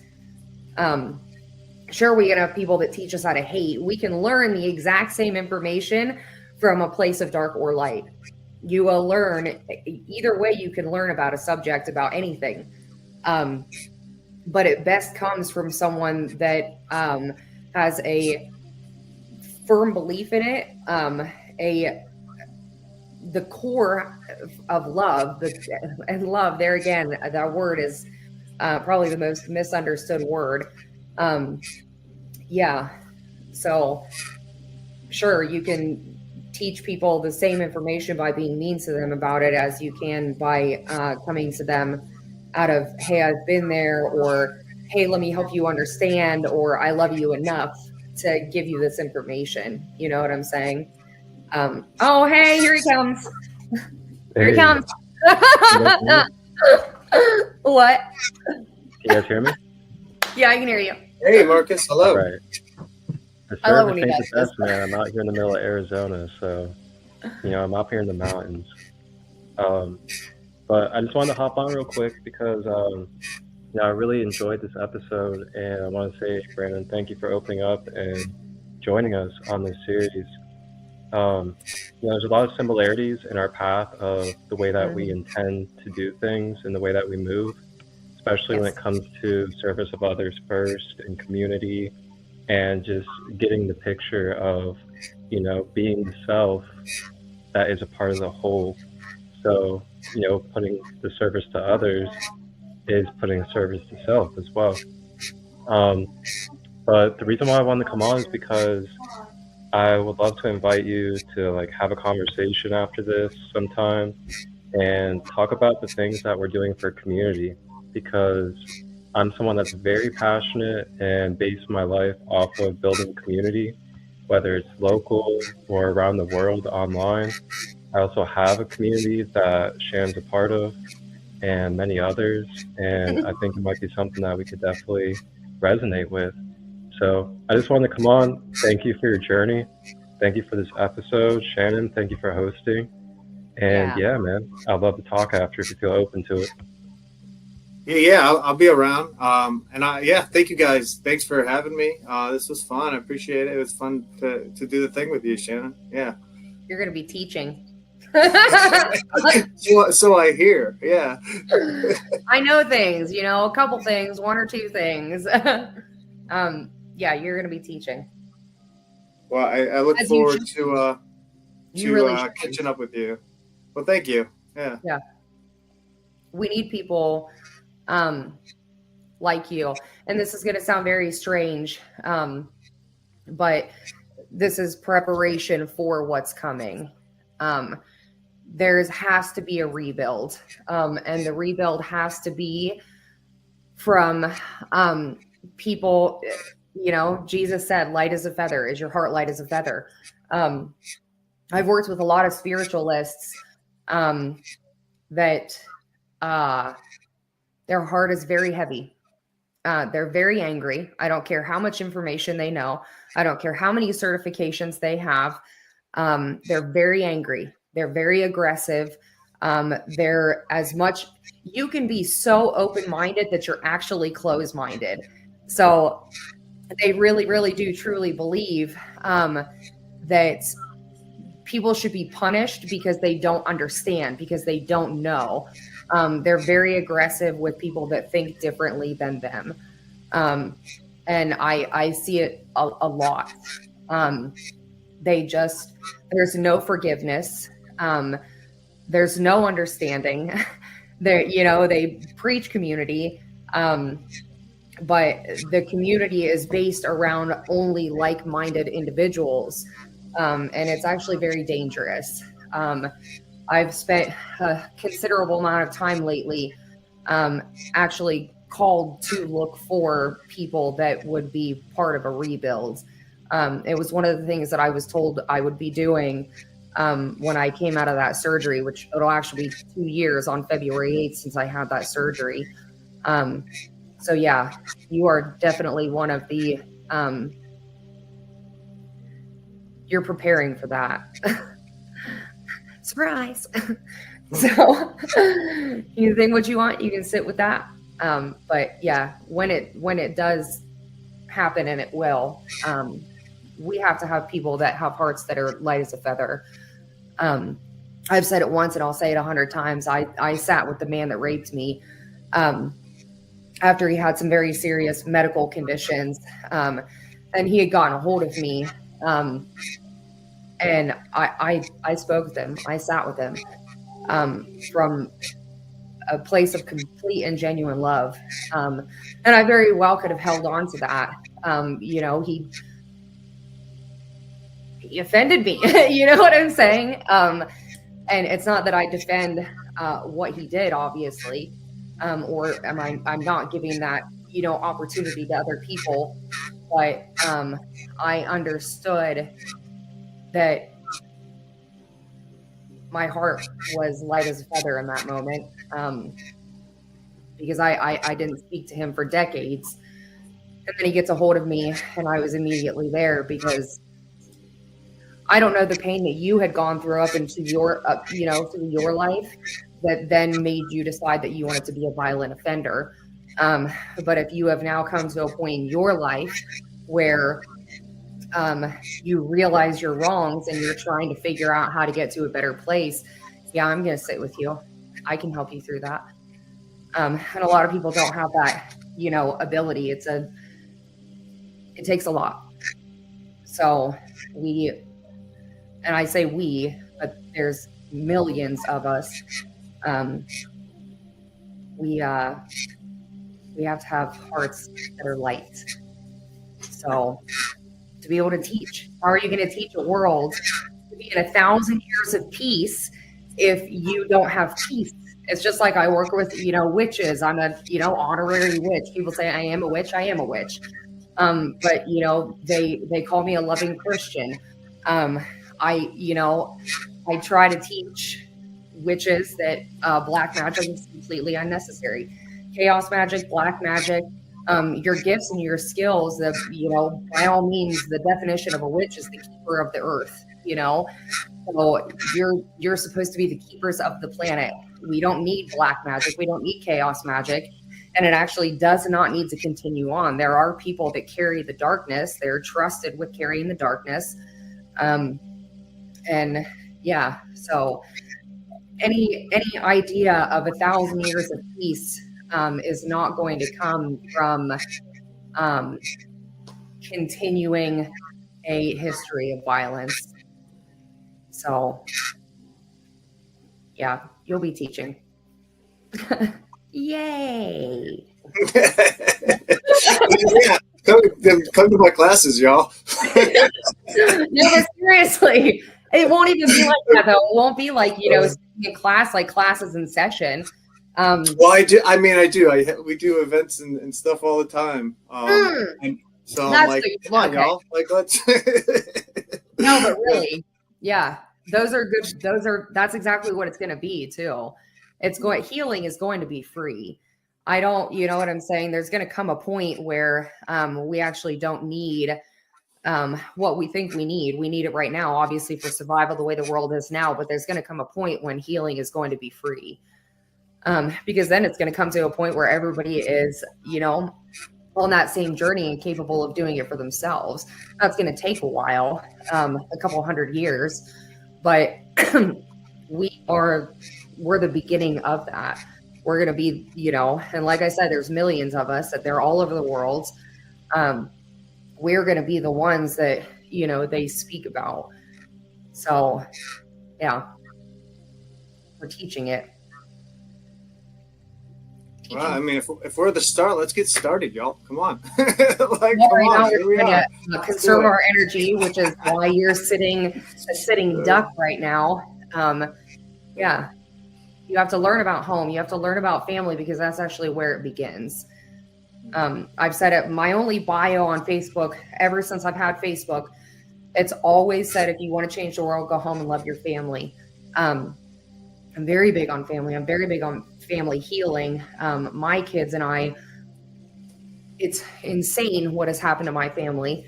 Sure, we can have people that teach us how to hate. We can learn the exact same information from a place of dark or light. You will learn either way. You can learn about a subject, about anything. But it best comes from someone that has a firm belief in it, the core of love, and love, there again, that word is probably the most misunderstood word. Yeah. So sure, you can teach people the same information by being mean to them about it as you can by coming to them out of, hey, I've been there, or hey, let me help you understand, or I love you enough to give you this information. You know what I'm saying? Oh, hey, here he comes. Here he comes. What? Can you guys hear me? Yeah, I can hear you. Hey, Marcus. Hello. All right. The I love when service he ain't the does best, man. I'm out here in the middle of Arizona, so I'm up here in the mountains. But I just wanted to hop on real quick because I really enjoyed this episode, and I want to say, Brandon, thank you for opening up and joining us on this series. There's a lot of similarities in our path of the way that we intend to do things and the way that we move, especially when it comes to service of others first and community, and just getting the picture of, being the self that is a part of the whole. So, putting the service to others is putting service to self as well. But the reason why I wanted to come on is because I would love to invite you to have a conversation after this sometime and talk about the things that we're doing for community, because I'm someone that's very passionate and base my life off of building community, whether it's local or around the world online. I also have a community that Shannon's a part of and many others, and I think it might be something that we could definitely resonate with. So I just wanted to come on. Thank you for your journey. Thank you for this episode. Shannon, thank you for hosting. And yeah man, I'd love to talk after if you feel open to it. Yeah, I'll be around. Thank you guys. Thanks for having me. This was fun. I appreciate it. It was fun to do the thing with you, Shannon. Yeah. You're going to be teaching. So I hear. Yeah. I know things, a couple things, one or two things. Yeah, you're going to be teaching. Well, I look forward to catching up with you. Well, thank you. Yeah. Yeah. We need people like you. And this is going to sound very strange, but this is preparation for what's coming. There has to be a rebuild, and the rebuild has to be from people. Jesus said, light as a feather. Is your heart light as a feather? I've worked with a lot of spiritualists that their heart is very heavy. They're very angry. I don't care how much information they know. I don't care how many certifications they have. They're very angry. They're very aggressive. They're as much, you can be so open-minded that you're actually closed-minded. So they really, really do truly believe that people should be punished because they don't understand, because they don't know. They're very aggressive with people that think differently than them. And I see it a lot. There's no forgiveness. There's no understanding. They preach community, but the community is based around only like-minded individuals. And it's actually very dangerous. I've spent a considerable amount of time lately actually called to look for people that would be part of a rebuild. It was one of the things that I was told I would be doing when I came out of that surgery, which it'll actually be 2 years on February 8th since I had that surgery. So yeah, you are definitely one of the, you're preparing for that. Surprise. So you think what you want, you can sit with that. But yeah, when it does happen, and it will, we have to have people that have hearts that are light as a feather. I've said it once and I'll say it 100 times. I sat with the man that raped me, after he had some very serious medical conditions. And he had gotten a hold of me. And I spoke with him. I sat with him, from a place of complete and genuine love. And I very well could have held on to that. He offended me. You know what I'm saying? And it's not that I defend what he did, obviously, or I'm not giving that, opportunity to other people. But I understood that my heart was light as a feather in that moment, because I didn't speak to him for decades. And then he gets a hold of me, and I was immediately there, because I don't know the pain that you had gone through up into your, through your life, that then made you decide that you wanted to be a violent offender. But if you have now come to a point in your life where you realize your wrongs and you're trying to figure out how to get to a better place, yeah, I'm going to sit with you. I can help you through that. And a lot of people don't have that, ability. It takes a lot. So and I say we, but there's millions of us. We have to have hearts that are light. So to be able to teach, how are you going to teach a world to be in 1,000 years of peace if you don't have peace? It's just like I work with, witches. I'm a, honorary witch. People say I am a witch. I am a witch. But they call me a loving Christian. I try to teach witches that black magic is completely unnecessary. Chaos magic, black magic, your gifts and your skills, by all means, the definition of a witch is the keeper of the earth, So you're supposed to be the keepers of the planet. We don't need black magic. We don't need chaos magic. And it actually does not need to continue on. There are people that carry the darkness. They're trusted with carrying the darkness. And yeah, so any idea of 1,000 years of peace is not going to come from continuing a history of violence. So yeah, you'll be teaching. Yay. Yeah, come to my classes, y'all. No, but seriously, it won't even be like that, though. It won't be like, in class, like classes in session. Well, I do. I mean, I do. We do events and stuff all the time. And so I'm like, come on, y'all. Like, let's. No, but really, yeah, those are good. That's exactly what it's going to be too. Healing is going to be free. I don't, you know what I'm saying? There's going to come a point where we actually don't need what we think we need. We need it right now, obviously, for survival, the way the world is now. But there's going to come a point when healing is going to be free. Because then it's going to come to a point where everybody is, on that same journey and capable of doing it for themselves. That's going to take a while, a couple 100 years, but we're the beginning of that. We're going to be, and like I said, there's millions of us that they're all over the world. We're going to be the ones that, they speak about. So yeah, we're teaching it. Well, I mean, if we're at the start, let's get started, y'all. Come on. Like, come on. We're trying to conserve our energy, which is why you're sitting duck right now. Yeah. You have to learn about home. You have to learn about family, because that's actually where it begins. I've said it, my only bio on Facebook, ever since I've had Facebook, it's always said, if you want to change the world, go home and love your family. And I'm very big on family. I'm very big on family healing. My kids and I, it's insane what has happened to my family.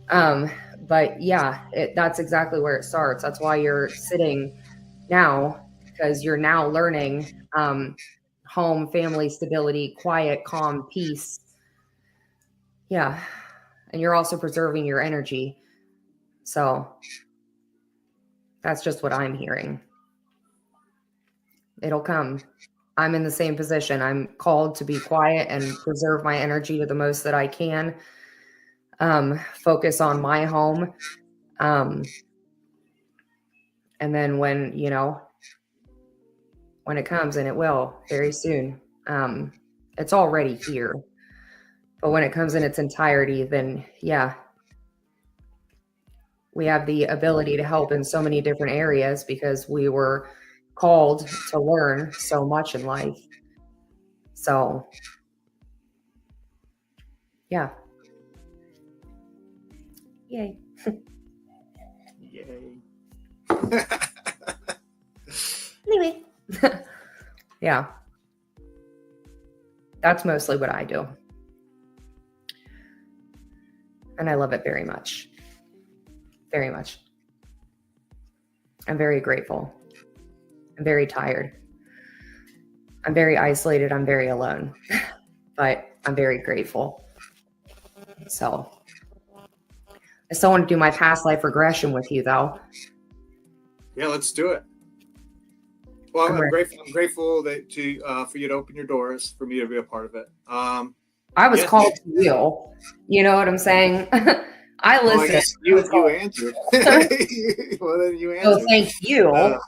But yeah, that's exactly where it starts. That's why you're sitting now, because you're now learning home, family, stability, quiet, calm, peace. Yeah. And you're also preserving your energy. So that's just what I'm hearing. It'll come. I'm in the same position. I'm called to be quiet and preserve my energy to the most that I can. Focus on my home. And then when it comes, and it will very soon, it's already here. But when it comes in its entirety, then yeah, we have the ability to help in so many different areas because we were called to learn so much in life. So yeah. Yay. Yay. Anyway. Yeah. That's mostly what I do. And I love it very much. Very much. I'm very grateful. I'm very tired. I'm very isolated. I'm very alone. But I'm very grateful. So I still want to do my past life regression with you, though. Yeah, let's do it. Well, I'm grateful that for you to open your doors for me to be a part of it. I was called to you. You know what I'm saying? I listened. You answered. Well, then you answered. So thank you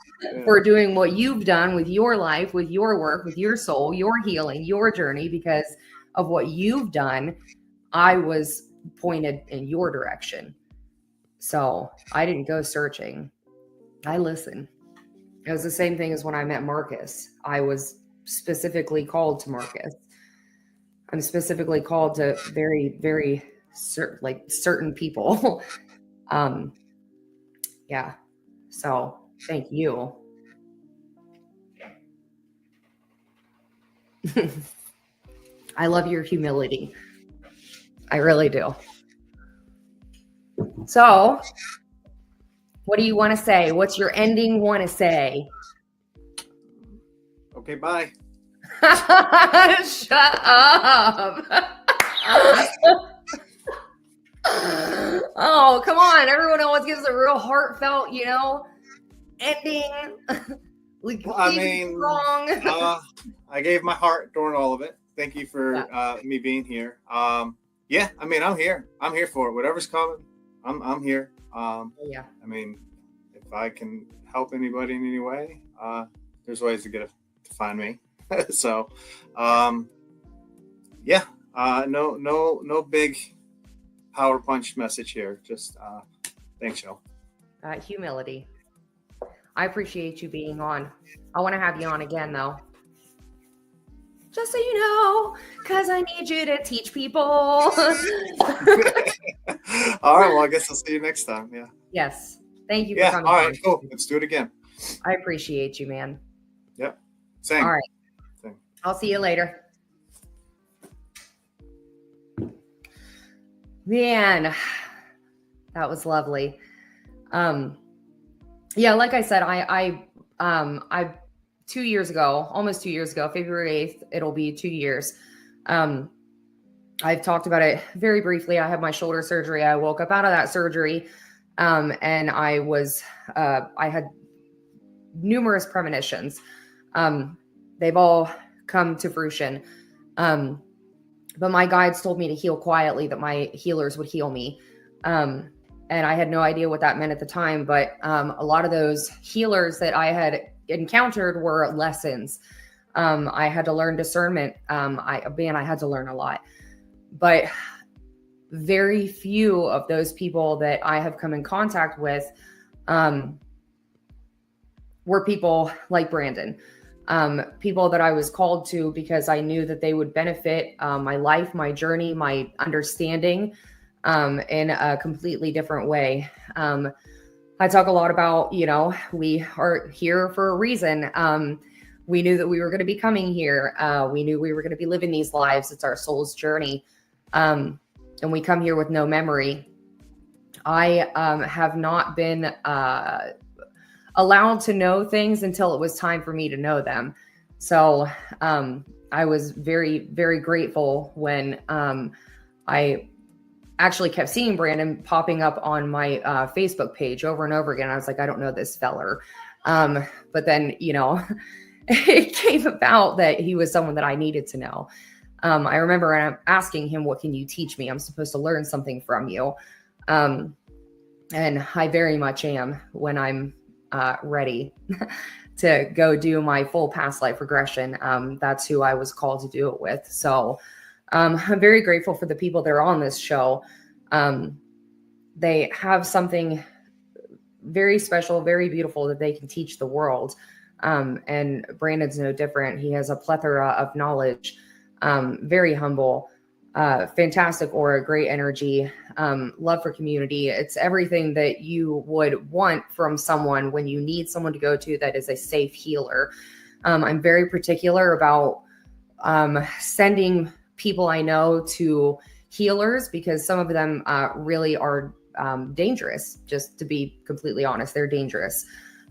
for doing what you've done with your life, with your work, with your soul, your healing, your journey. Because of what you've done, I was pointed in your direction. So I didn't go searching. I listened. It was the same thing as when I met Marcus. I was specifically called to Marcus. I'm specifically called to very, very certain people. Yeah. So thank you. I love your humility. I really do. So what do you want to say? What's your ending want to say? Okay, bye. Shut up. Oh, come on. Everyone always gives a real heartfelt, ending. I mean, wrong. I gave my heart during all of it. Thank you for me being here. Yeah, I mean, I'm here. I'm here for it. Whatever's coming, I'm here. Yeah. I mean, if I can help anybody in any way, there's ways to find me. So, yeah, no big power punch message here. Just thanks, y'all. Humility. I appreciate you being on. I want to have you on again, though. Just so you know, because I need you to teach people. All right. Well, I guess I'll see you next time. Yeah. Yes. Thank you for coming. All right. Cool. Let's do it again. I appreciate you, man. Yep. Same. All right. Same. I'll see you later. Man, that was lovely. Yeah, like I said, I 2 years ago, almost 2 years ago, February 8th, it'll be 2 years. I've talked about it very briefly. I had my shoulder surgery. I woke up out of that surgery. And I had numerous premonitions. They've all come to fruition. But my guides told me to heal quietly, that my healers would heal me. And I had no idea what that meant at the time, but a lot of those healers that I had encountered were lessons. I had to learn discernment. I had to learn a lot. But very few of those people that I have come in contact with were people like Brandan. People that I was called to because I knew that they would benefit my life, my journey, my understanding in a completely different way. I talk a lot about, we are here for a reason. We knew that we were going to be coming here. We knew we were going to be living these lives. It's our soul's journey. And we come here with no memory. I have not been allowed to know things until it was time for me to know them. So I was very, very grateful when I actually kept seeing Brandan popping up on my Facebook page over and over again. I was like, I don't know this feller. But then, it came about that he was someone that I needed to know. I remember asking him, what can you teach me? I'm supposed to learn something from you. And I very much am when I'm ready to go do my full past life regression. That's who I was called to do it with. So I'm very grateful for the people that are on this show. They have something very special, very beautiful that they can teach the world. And Brandan's no different. He has a plethora of knowledge, very humble, fantastic aura, great energy, love for community. It's everything that you would want from someone when you need someone to go to that is a safe healer. I'm very particular about sending people I know to healers because some of them really are dangerous. Just to be completely honest, they're dangerous.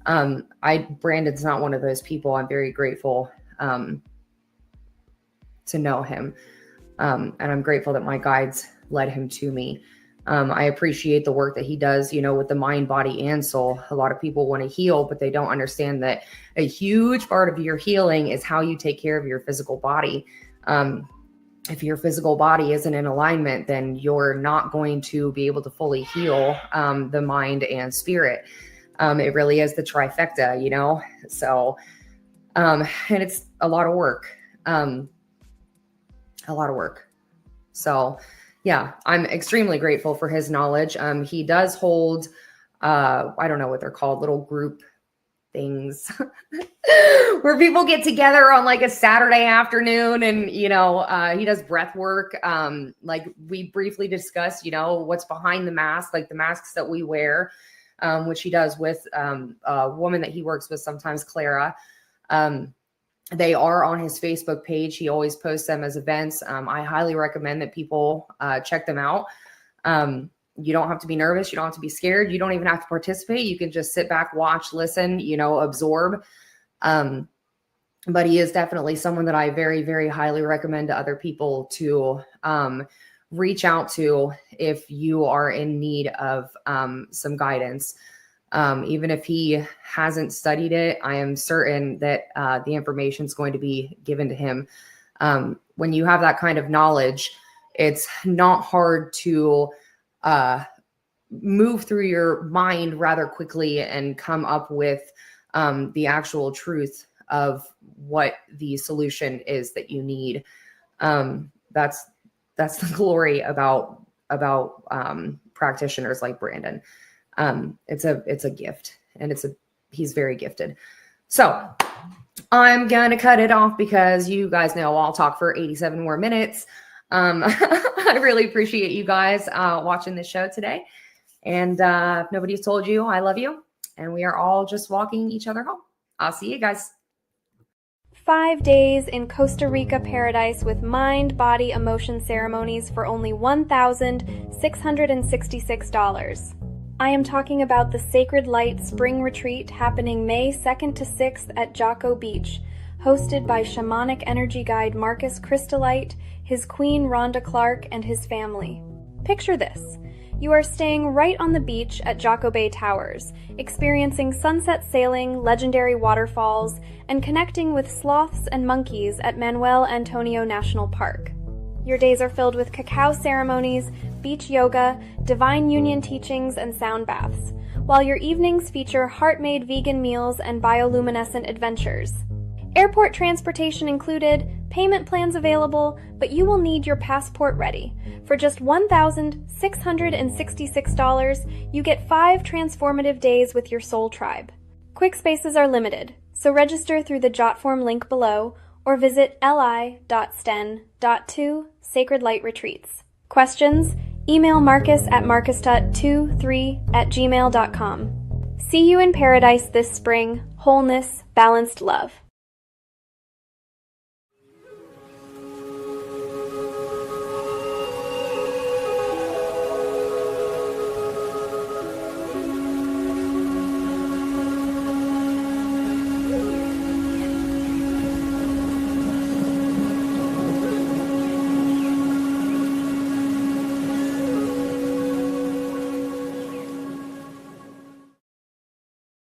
Brandan's not one of those people. I'm very grateful to know him. And I'm grateful that my guides led him to me. I appreciate the work that he does, with the mind, body, and soul. A lot of people want to heal, but they don't understand that a huge part of your healing is how you take care of your physical body. If your physical body isn't in alignment, then you're not going to be able to fully heal the mind and spirit. It really is the trifecta, So, and it's a lot of work. So yeah, I'm extremely grateful for his knowledge. He does hold, I don't know what they're called, little group things where people get together on like a Saturday afternoon and, he does breath work. Like we briefly discussed, what's behind the mask, like the masks that we wear, which he does with a woman that he works with sometimes, Clara. They are on his Facebook page. He always posts them as events. I highly recommend that people check them out. You don't have to be nervous. You don't have to be scared. You don't even have to participate. You can just sit back, watch, listen, absorb. But he is definitely someone that I very, very highly recommend to other people to reach out to if you are in need of some guidance. Even if he hasn't studied it, I am certain that the information is going to be given to him. When you have that kind of knowledge, it's not hard to move through your mind rather quickly and come up with the actual truth of what the solution is that you need. That's the glory about practitioners like Brandan. It's a gift, and he's very gifted. So I'm going to cut it off because you guys know I'll talk for 87 more minutes. I really appreciate you guys watching this show today. And if nobody's told you, I love you. And we are all just walking each other home. I'll see you guys. 5 days in Costa Rica paradise with mind, body, emotion ceremonies for only $1,666. I am talking about the Sacred Light Spring Retreat happening May 2nd to 6th at Jocko Beach, hosted by shamanic energy guide Marcus Crystallite, his queen Rhonda Clark, and his family. Picture this. You are staying right on the beach at Jocko Bay Towers, experiencing sunset sailing, legendary waterfalls, and connecting with sloths and monkeys at Manuel Antonio National Park. Your days are filled with cacao ceremonies, beach yoga, divine union teachings, and sound baths, while your evenings feature heart-made vegan meals and bioluminescent adventures. Airport transportation included, payment plans available, but you will need your passport ready. For just $1,666, you get 5 transformative days with your soul tribe. Quick spaces are limited, so register through the Jotform link below or visit li.sten.2 Sacred Light Retreats. Questions? Email Marcus at marcus.23@gmail.com. See you in paradise this spring. Wholeness, balanced love.